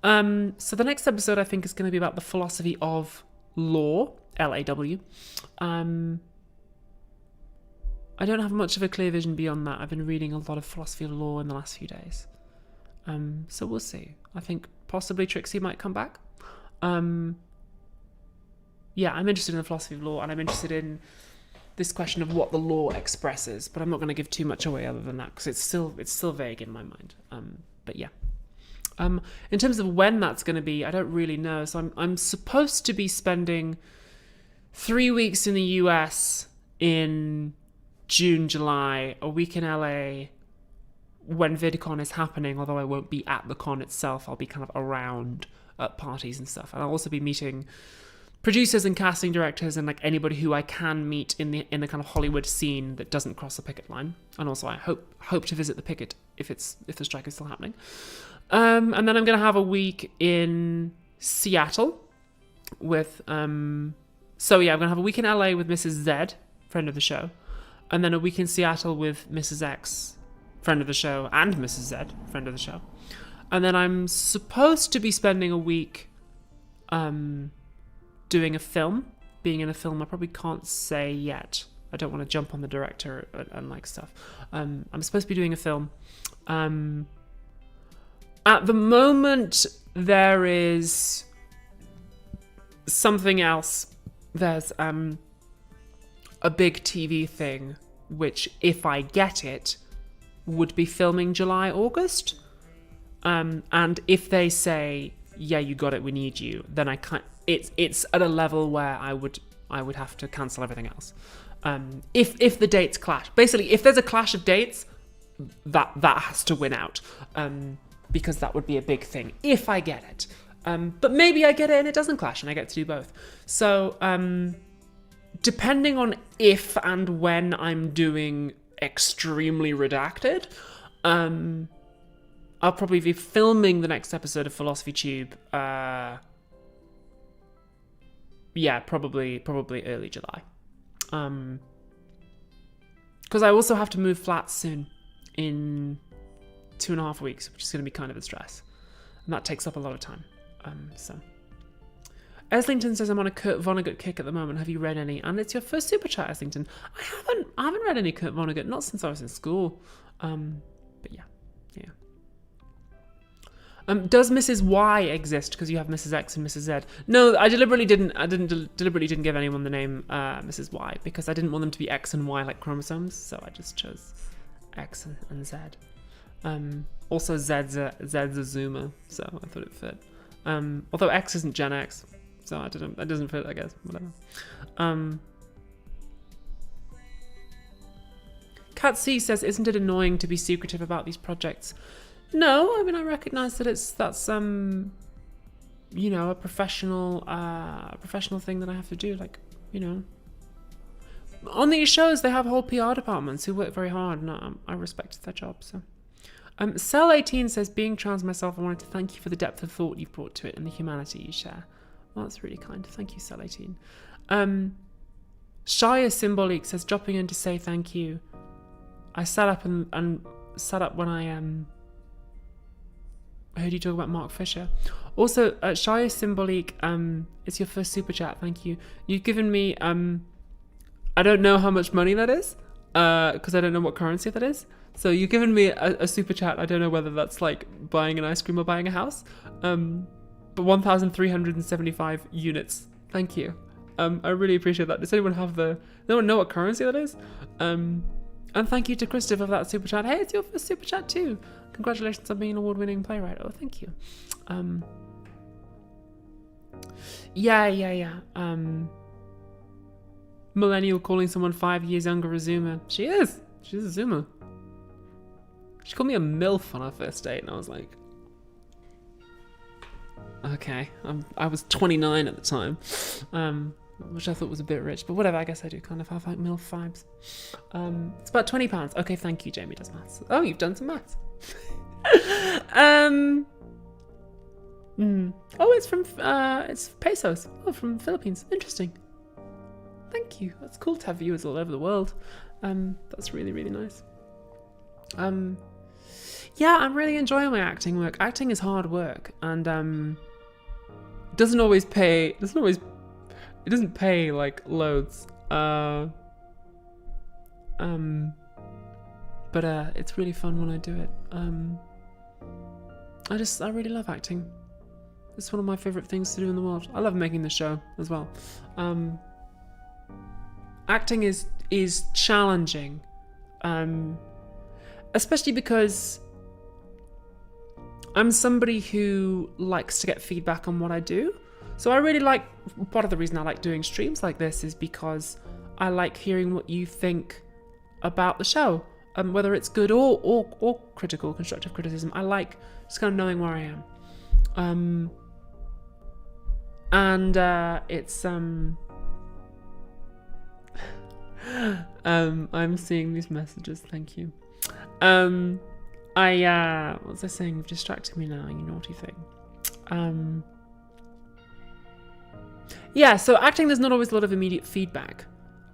So the next episode I think is going to be about the philosophy of law, LAW. I don't have much of a clear vision beyond that. I've been reading a lot of philosophy of law in the last few days. So we'll see. I think possibly Trixie might come back. Yeah, I'm interested in the philosophy of law, and I'm interested in this question of what the law expresses, but I'm not going to give too much away other than that because it's still vague in my mind. But yeah. In terms of when that's going to be, I don't really know. So I'm supposed to be spending 3 weeks in the US in June, July, a week in LA when VidCon is happening, although I won't be at the con itself. I'll be kind of around at parties and stuff. And I'll also be meeting producers and casting directors and like anybody who I can meet in the kind of Hollywood scene that doesn't cross the picket line. And also I hope to visit the picket if the strike is still happening. And then I'm gonna have a week in Seattle with I'm gonna have a week in LA with Mrs. Z, friend of the show, and then a week in Seattle with Mrs. X, friend of the show, and Mrs. Z, friend of the show. And then I'm supposed to be spending a week doing a film, being in a film. I probably can't say yet. I don't want to jump on the director and like stuff. I'm supposed to be doing a film. At the moment, there is something else. There's a big TV thing, which if I get it, would be filming July, August. And if they say, yeah, you got it, we need you, then I can't. It's at a level where I would have to cancel everything else. If the dates clash, basically, if there's a clash of dates, that has to win out, because that would be a big thing if I get it. But maybe I get it and it doesn't clash and I get to do both. So depending on if and when I'm doing extremely redacted, I'll probably be filming the next episode of Philosophy Tube. Probably early July. Because I also have to move flats soon, in 2.5 weeks, which is going to be kind of a stress, and that takes up a lot of time. So Eslington says, I'm on a Kurt Vonnegut kick at the moment. Have you read any? And it's your first super chat, Eslington. I haven't read any Kurt Vonnegut, not since I was in school. But yeah. Does Mrs. Y exist? Because you have Mrs. X and Mrs. Z. No, I deliberately didn't give anyone the name Mrs. Y because I didn't want them to be X and Y like chromosomes, so I just chose X and Z. Also Z's a Zoomer, so I thought it fit. Although X isn't Gen X, so that doesn't fit, I guess. Whatever. Cat C says, isn't it annoying to be secretive about these projects? No, I mean, I recognise that that's a professional thing that I have to do. Like, on these shows they have whole PR departments who work very hard, and I respect their job. So, Cell 18 says, being trans myself, I wanted to thank you for the depth of thought you've brought to it and the humanity you share. Well, that's really kind. Thank you, Cell 18. Shia Symbolic says, dropping in to say thank you. I sat up when I I heard you talk about Mark Fisher. Also, Shia Symbolic, it's your first super chat. Thank you. You've given me, I don't know how much money that is, because I don't know what currency that is. So you've given me a super chat. I don't know whether that's like buying an ice cream or buying a house. But 1,375 units. Thank you. I really appreciate that. Does anyone know what currency that is? And thank you to Christopher for that super chat. Hey, it's your first super chat too. Congratulations on being an award-winning playwright. Oh, thank you. Yeah. Millennial calling someone 5 years younger a Zoomer. She is. She's a Zoomer. She called me a MILF on our first date, and I was like, okay. I was 29 at the time, which I thought was a bit rich, but whatever. I guess I do kind of have like MILF vibes. It's about £20. Okay, thank you. Jamie does maths. Oh, you've done some maths. Oh, it's from it's pesos. Oh, from Philippines. Interesting. Thank you. That's cool to have viewers all over the world. That's really, really nice. Yeah, I'm really enjoying my acting work. Acting is hard work, and it doesn't always pay. It doesn't pay like loads. But it's really fun when I do it. I really love acting. It's one of my favorite things to do in the world. I love making the show as well. Acting is challenging, especially because I'm somebody who likes to get feedback on what I do. So I really like, part of the reason I like doing streams like this is because I like hearing what you think about the show, whether it's good or critical, constructive criticism. I like just kind of knowing where I am. And it's I'm seeing these messages. Thank you. What was I saying? You've distracted me now, you naughty thing. Yeah, so acting, there's not always a lot of immediate feedback,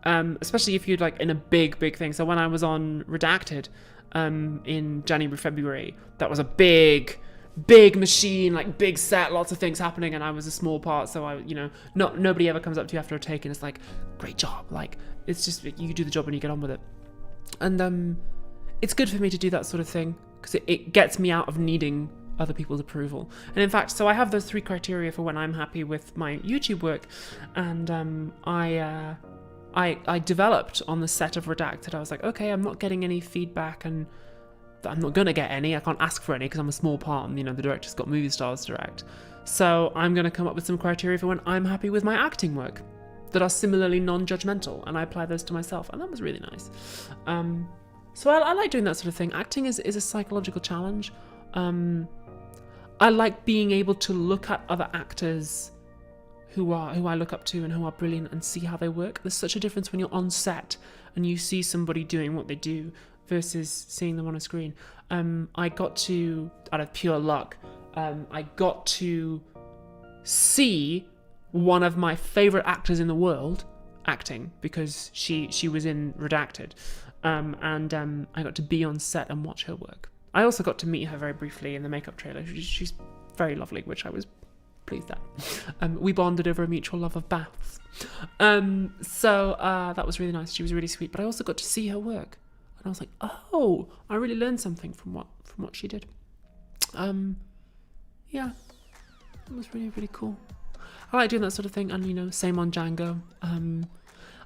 especially if you're like in a big thing. So when I was on Redacted in January, February, that was a big machine, like big set, lots of things happening, and I was a small part. So nobody ever comes up to you after a take and it's like, great job. Like, it's just, you do the job and you get on with it. And it's good for me to do that sort of thing because it gets me out of needing other people's approval. And in fact, so I have those 3 criteria for when I'm happy with my YouTube work, and I developed on the set of Redacted. I was like, okay, I'm not getting any feedback, and I'm not gonna get any. I can't ask for any because I'm a small part, and the director's got movie stars to direct. So I'm gonna come up with some criteria for when I'm happy with my acting work that are similarly non-judgmental, and I apply those to myself, and that was really nice. So I like doing that sort of thing. Acting is a psychological challenge. I like being able to look at other actors who I look up to and who are brilliant and see how they work. There's such a difference when you're on set and you see somebody doing what they do versus seeing them on a screen. I got to, out of pure luck, I got to see one of my favorite actors in the world acting because she was in Redacted, and I got to be on set and watch her work. I also got to meet her very briefly in the makeup trailer. She's very lovely, which I was pleased at. We bonded over a mutual love of baths. So that was really nice. She was really sweet. But I also got to see her work. And I was like, oh, I really learned something from what she did. Yeah, it was really, really cool. I like doing that sort of thing. And, same on Django.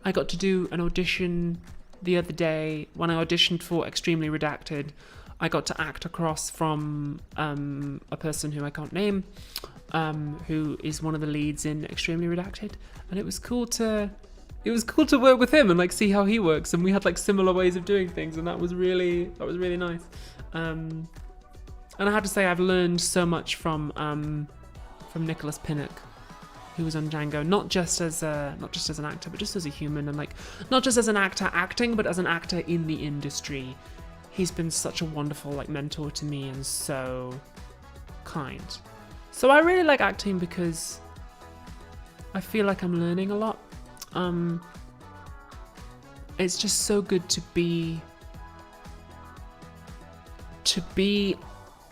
I got to do an audition the other day when I auditioned for Extremely Redacted. I got to act across from a person who I can't name, who is one of the leads in Extremely Redacted, and it was cool to work with him and like see how he works, and we had like similar ways of doing things, and that was really nice. And I have to say I've learned so much from Nicholas Pinnock, who was on Django, not just as an actor, but just as a human, and like not just as an actor acting, but as an actor in the industry. He's been such a wonderful like mentor to me and so kind. So I really like acting because I feel like I'm learning a lot. It's just so good to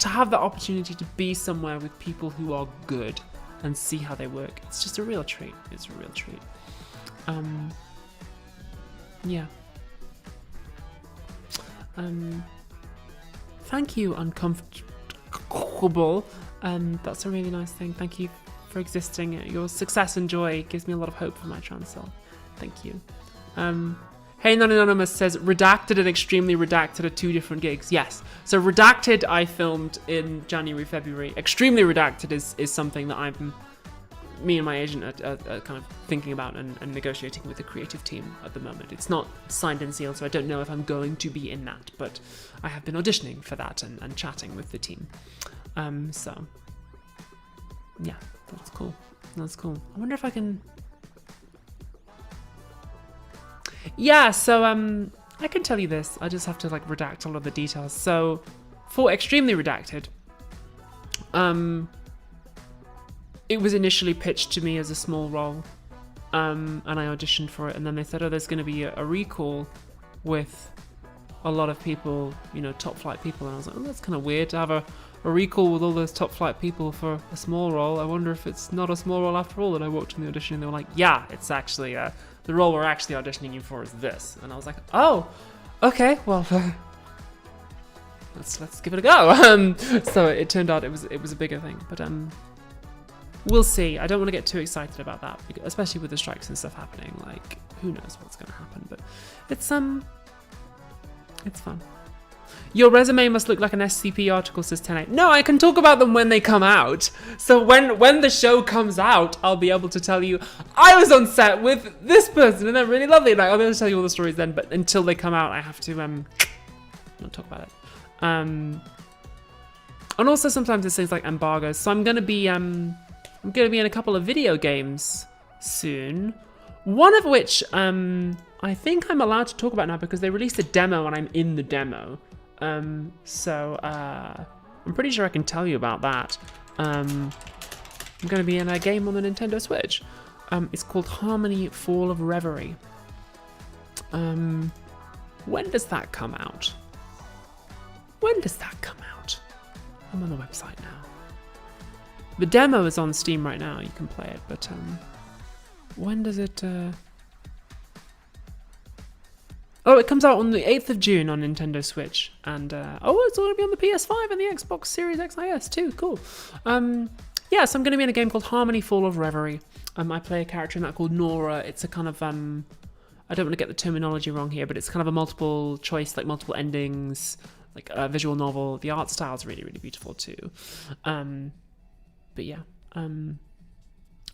have the opportunity to be somewhere with people who are good and see how they work. It's just a real treat. It's a real treat. Yeah. Thank you, Uncomfortable. That's a really nice thing. Thank you for existing. Your success and joy gives me a lot of hope for my trans self. Thank you. Hey Non-Anonymous says, Redacted and Extremely Redacted are 2 different gigs. Yes. So Redacted I filmed in January, February. Extremely Redacted is something that me and my agent are kind of thinking about and negotiating with the creative team at the moment. It's not signed and sealed, so I don't know if I'm going to be in that, but I have been auditioning for that and chatting with the team. So yeah, that's cool. That's cool. I wonder if I can... Yeah, so I can tell you this. I just have to like redact all of the details. So for Extremely Redacted, it was initially pitched to me as a small role, and I auditioned for it, and then they said, oh, there's going to be a recall with a lot of people, top flight people, and I was like, oh, that's kind of weird to have a recall with all those top flight people for a small role. I wonder if it's not a small role after all. And I walked in the audition and they were like, yeah, it's actually, the role we're actually auditioning you for is this. And I was like, oh, okay, well, let's give it a go. So it turned out it was a bigger thing, but we'll see. I don't want to get too excited about that, especially with the strikes and stuff happening. Like, who knows what's going to happen? But it's fun. Your resume must look like an SCP article, says 10A. No, I can talk about them when they come out. So when the show comes out, I'll be able to tell you, I was on set with this person and they're really lovely. Like, I'll be able to tell you all the stories then, but until they come out, I have to not talk about it. And also sometimes it's things like embargoes. So I'm gonna be in a couple of video games soon. One of which I think I'm allowed to talk about now because they released a demo and I'm in the demo. So I'm pretty sure I can tell you about that. I'm going to be in a game on the Nintendo Switch. It's called Harmony Fall of Reverie. When does that come out? When does that come out? I'm on the website now. The demo is on Steam right now. You can play it, but when does it... Oh, it comes out on the 8th of June on Nintendo Switch. And, it's going to be on the PS5 and the Xbox Series XIS too. Cool. Yeah, so I'm going to be in a game called Harmony Fall of Reverie. I play a character in that called Nora. It's a kind of, I don't want to get the terminology wrong here, but it's kind of a multiple choice, like multiple endings, like a visual novel. The art style is really, really beautiful too. But yeah,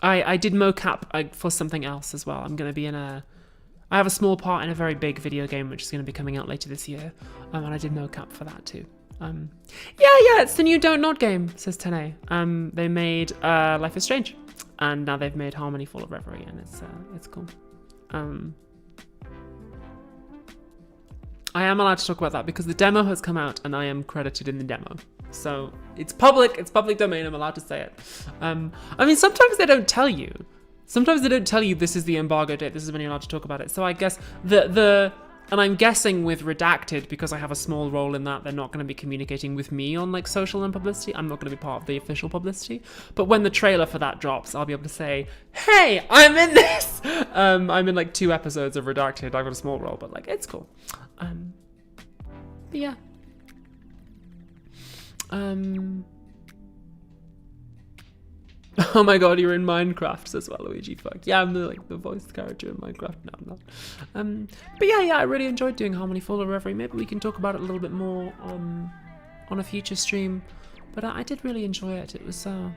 I did mocap for something else as well. I'm going to be I have a small part in a very big video game which is going to be coming out later this year, and I did mocap for that too. Yeah, it's the new Don't Nod game, says 10A. They made Life is Strange, and now they've made Harmony Fall of Reverie, and it's cool. I am allowed to talk about that because the demo has come out and I am credited in the demo. So it's public domain, I'm allowed to say it. I mean, sometimes they don't tell you. Sometimes they don't tell you this is the embargo date, this is when you're allowed to talk about it. So I guess and I'm guessing with Redacted, because I have a small role in that, they're not going to be communicating with me on like social and publicity. I'm not going to be part of the official publicity. But when the trailer for that drops, I'll be able to say, hey, I'm in this! I'm in like 2 episodes of Redacted. I've got a small role, but like, it's cool. But yeah. Oh my god, you're in Minecraft, says Waluigi. Fuck. Yeah, I'm the voice character in Minecraft. No, I'm not. But yeah, I really enjoyed doing Harmony Fall of Reverie. Maybe we can talk about it a little bit more on a future stream. But I did really enjoy it. It was a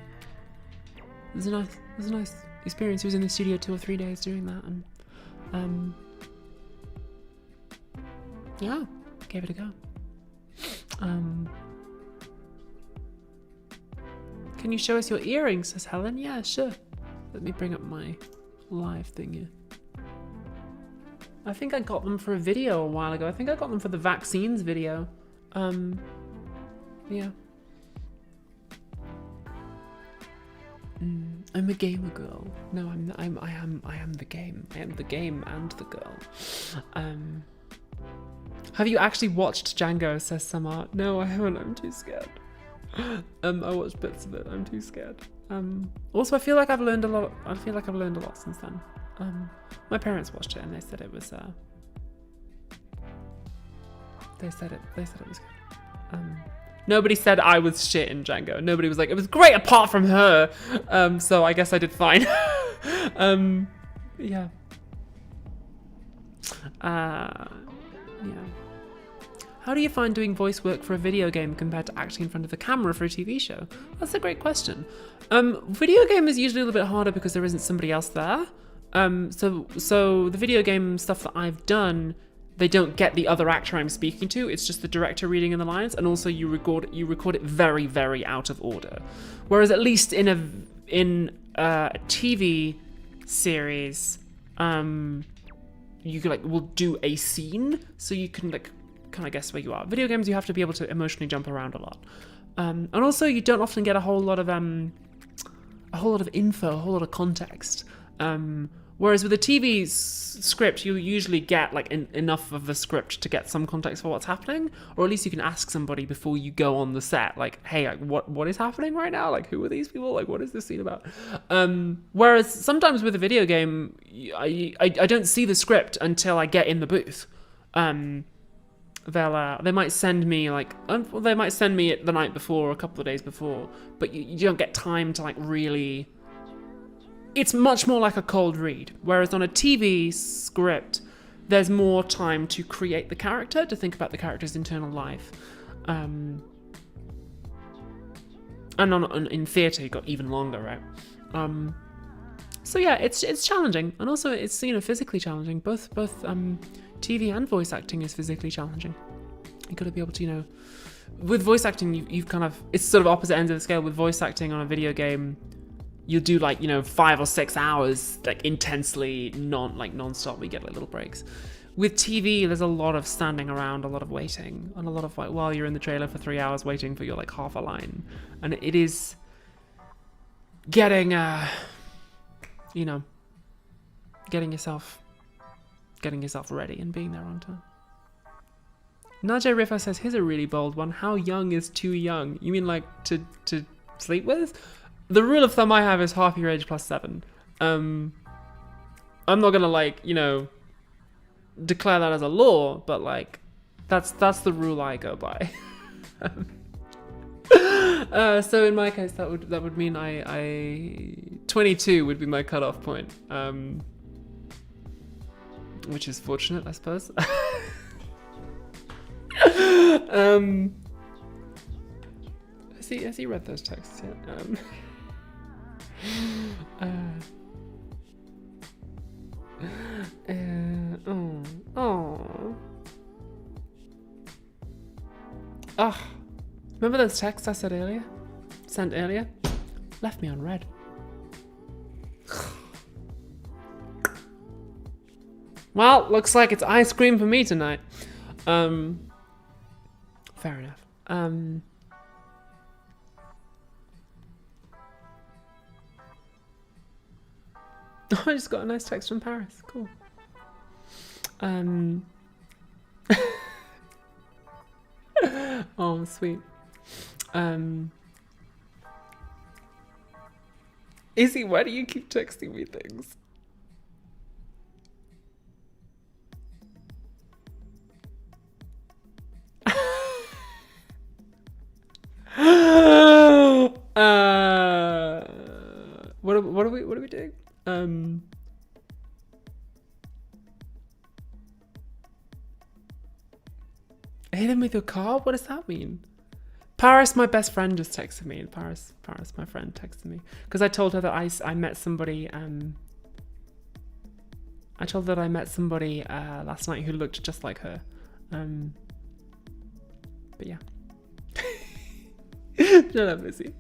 nice experience. I was in the studio 2 or 3 days doing that, and yeah, gave it a go. Can you show us your earrings, says Helen? Yeah, sure. Let me bring up my live thing here. I think I got them for a video a while ago. I think I got them for the vaccines video. Yeah. I'm a gamer girl. No, I am the game. I am the game and the girl. Have you actually watched Django, says Samar? No, I haven't. I'm too scared. I watched bits of it. I'm too scared. Also, I feel like I've learned a lot. I feel like I've learned a lot since then. My parents watched it and they said it was. They said it was good. Nobody said I was shit in Django. Nobody was like, it was great apart from her. So I guess I did fine. Yeah. Yeah. How do you find doing voice work for a video game compared to acting in front of the camera for a TV show? That's a great question. Video game is usually a little bit harder because there isn't somebody else there. So the video game stuff that I've done, they don't get the other actor I'm speaking to. It's just the director reading in the lines, and also you record it very, very out of order. Whereas at least in a TV series, you will do a scene, so you can kind of guess where you are. Video games, you have to be able to emotionally jump around a lot, and also you don't often get a whole lot of info, a whole lot of context. Whereas with a TV script, you usually get enough of the script to get some context for what's happening, or at least you can ask somebody before you go on the set, hey, what is happening right now? Who are these people? What is this scene about? Whereas sometimes with a video game, I don't see the script until I get in the booth. They might send me they might send me it the night before or a couple of days before, but you don't get time to really. It's much more like a cold read. Whereas on a TV script, there's more time to create the character, to think about the character's internal life. And in theatre, it got even longer, right? So yeah, it's challenging, and also it's physically challenging. Both TV and voice acting is physically challenging. You got to be able to with voice acting, you've kind of, it's sort of opposite ends of the scale. With voice acting on a video game, you do 5 or 6 hours intensely non-stop. We get little breaks. With TV, there's a lot of standing around, a lot of waiting, and a lot of while you're in the trailer for 3 hours waiting for your half a line, and it is getting getting yourself ready and being there on time. Najee Riffa says, here's a really bold one. How young is too young? You mean to sleep with? The rule of thumb I have is half your age plus 7. I'm not gonna declare that as a law, but that's the rule I go by. So in my case, that would mean I 22 would be my cutoff point, which is fortunate, I suppose. Has he read those texts yet? Remember those texts I sent earlier? Left me on red. Well, looks like it's ice cream for me tonight. Fair enough. I just got a nice text from Paris. Cool. Oh, sweet. Izzy, why do you keep texting me things? What are we doing? Hit him with your car? What does that mean? Paris, my best friend, just texted me. Paris, my friend, texted me because I told her that I met somebody. I told her that I met somebody last night who looked just like her. But yeah. Shut up, Missy.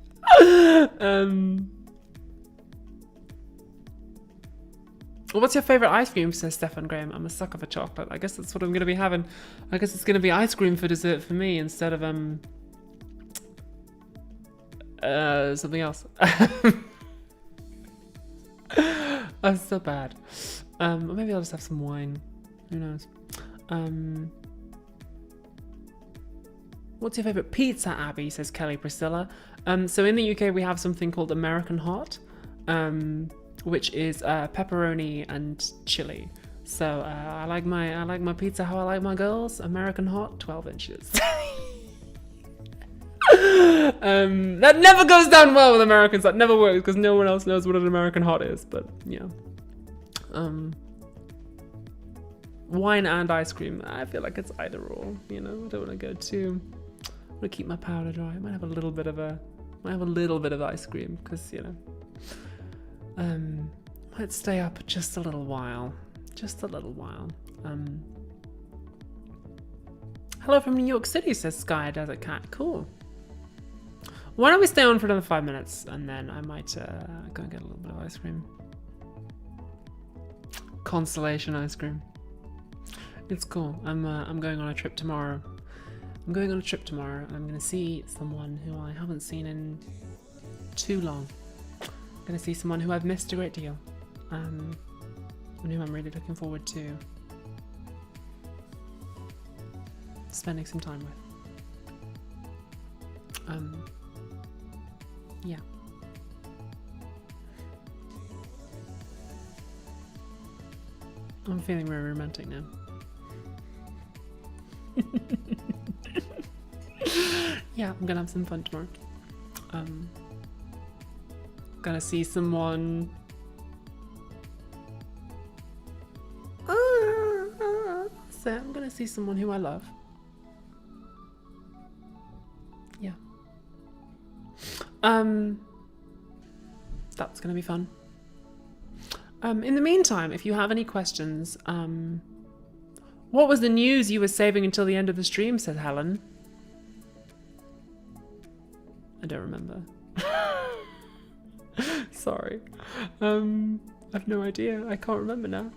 What's your favourite ice cream, says Stefan Graham. I'm a sucker for chocolate. I guess that's what I'm going to be having. I guess it's going to be ice cream for dessert for me instead of something else. I'm so bad. Or maybe I'll just have some wine. Who knows? What's your favourite pizza, Abby, says Kelly Priscilla. So in the UK we have something called American Hot, which is pepperoni and chili. So I like my pizza how I like my girls. American Hot, 12 inches. That never goes down well with Americans. That never works because no one else knows what an American Hot is. But yeah, wine and ice cream. I feel like it's either or. I don't want to go too. I want to keep my powder dry. I might have a little bit of ice cream because might stay up just a little while. Hello from New York City, says Sky Desert Cat. Cool. Why don't we stay on for another 5 minutes and then I might go and get a little bit of ice cream. Constellation ice cream. It's cool. I'm going on a trip tomorrow. And I'm going to see someone who I haven't seen in too long. I'm going to see someone who I've missed a great deal. And who I'm really looking forward to spending some time with. Yeah. I'm feeling very romantic now. Yeah, I'm gonna have some fun tomorrow. Gonna see someone. say I'm gonna see someone who I love. Yeah. That's gonna be fun. In the meantime, if you have any questions, what was the news you were saving until the end of the stream, said Helen. I don't remember. Sorry. I've no idea. I can't remember now.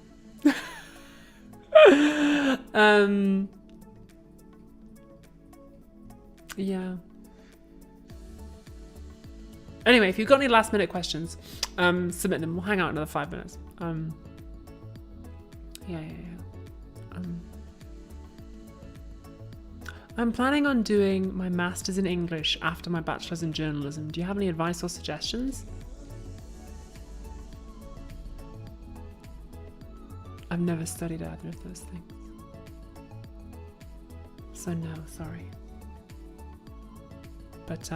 Yeah. Anyway, if you've got any last minute questions, submit them. We'll hang out another 5 minutes. Yeah. I'm planning on doing my master's in English after my bachelor's in journalism. Do you have any advice or suggestions? I've never studied either of those things. So no, sorry. But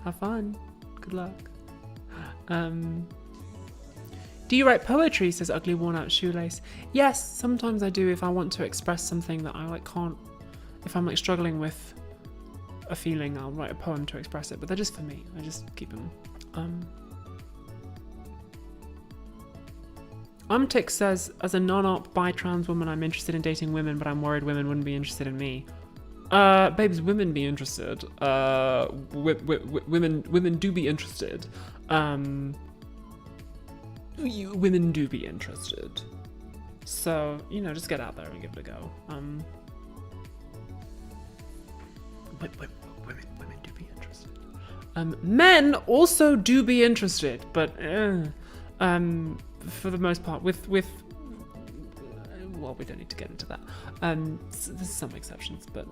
have fun. Good luck. Do you write poetry, says Ugly Worn Out Shoelace? Yes, sometimes I do if I want to express something that I like can't. If I'm like struggling with a feeling, I'll write a poem to express it, but they're just for me. I just keep them. Umtic says, as a non-op bi-trans woman, I'm interested in dating women, but I'm worried women wouldn't be interested in me. Babes, women be interested. Women do be interested. Women do be interested. So, you know, just get out there and give it a go. Women do be interested. Men also do be interested, but for the most part, with well, we don't need to get into that. There's some exceptions, but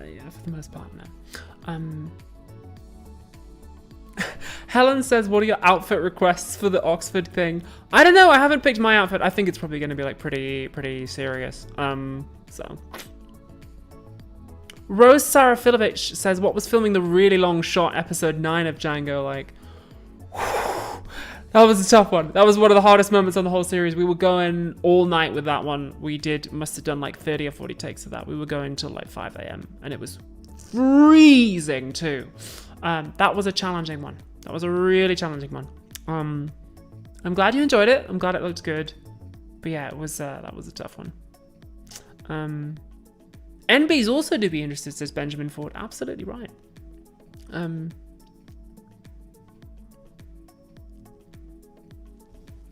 yeah, for the most part, no. Helen says, what are your outfit requests for the Oxford thing? I don't know, I haven't picked my outfit. I think it's probably going to be like pretty serious. So. Rose Sarafilovich says, what was filming the really long shot episode 9 of Django like? That was a tough one. That was one of the hardest moments on the whole series. We were going all night with that one. We must have done like 30 or 40 takes of that. We were going till like 5 a.m. and it was freezing too. That was a challenging one. That was a really challenging one. I'm glad you enjoyed it. I'm glad it looked good. But yeah, it was that was a tough one. NBs also do be interested, says Benjamin Ford. Absolutely right.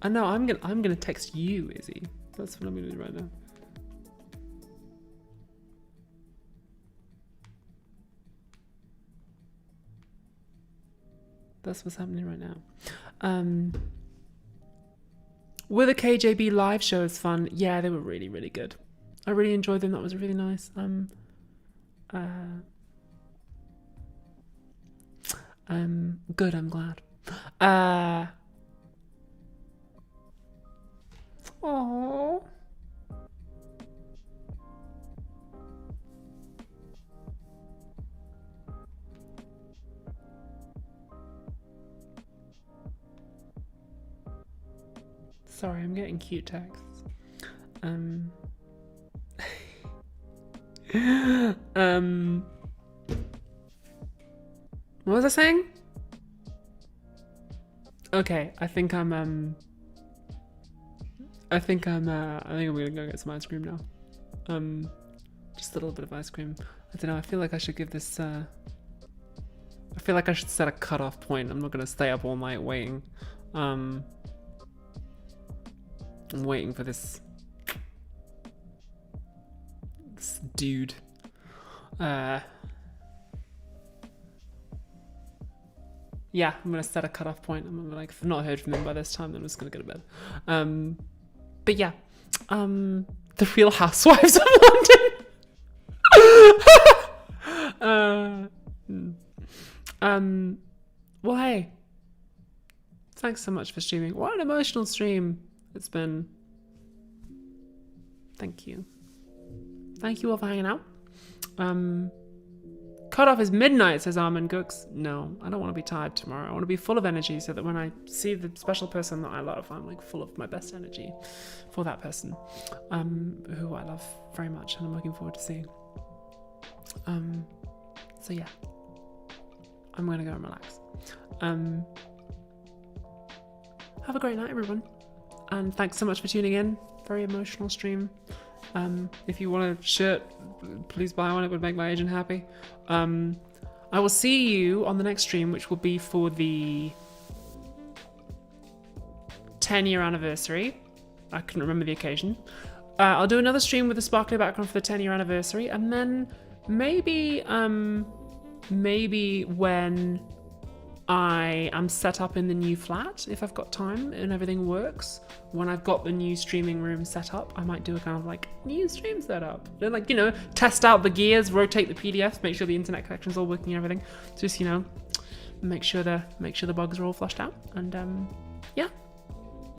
I know, I'm gonna text you, Izzy. That's what I'm gonna do right now. That's what's happening right now. Were the KJB live shows fun? Yeah, they were really, really good. I really enjoyed them. That was really nice. Good, I'm glad. Aww. Sorry, I'm getting cute texts. What was I saying? Okay, I think I'm gonna go get some ice cream now. Just a little bit of ice cream. I don't know, I feel like I should give this I feel like I should set a cutoff point. I'm not gonna stay up all night waiting. I'm waiting for this dude. Yeah, I'm gonna set a cutoff point. I'm gonna, like, if I've not heard from him by this time, then I'm just gonna go to bed. But yeah, The Real Housewives of London. Well, hey, thanks so much for streaming. What an emotional stream it's been. Thank you. Thank you all for hanging out. cutoff is midnight, says Armin Cooks. No, I don't want to be tired tomorrow. I want to be full of energy so that when I see the special person that I love, I'm like full of my best energy for that person, who I love very much and I'm looking forward to seeing. So yeah, I'm going to go and relax. Have a great night, everyone. And thanks so much for tuning in. Very emotional stream. If you want a shirt, please buy one. It would make my agent happy. I will see you on the next stream, which will be for the 10-year anniversary. I couldn't remember the occasion. I'll do another stream with a sparkly background for the 10-year anniversary, and then maybe when I am set up in the new flat, if I've got time and everything works, when I've got the new streaming room set up, I might do a kind of like new stream setup. Like, you know, test out the gears, rotate the PDFs, make sure the internet connection's all working and everything. Just, you know, make sure the bugs are all flushed out. And yeah,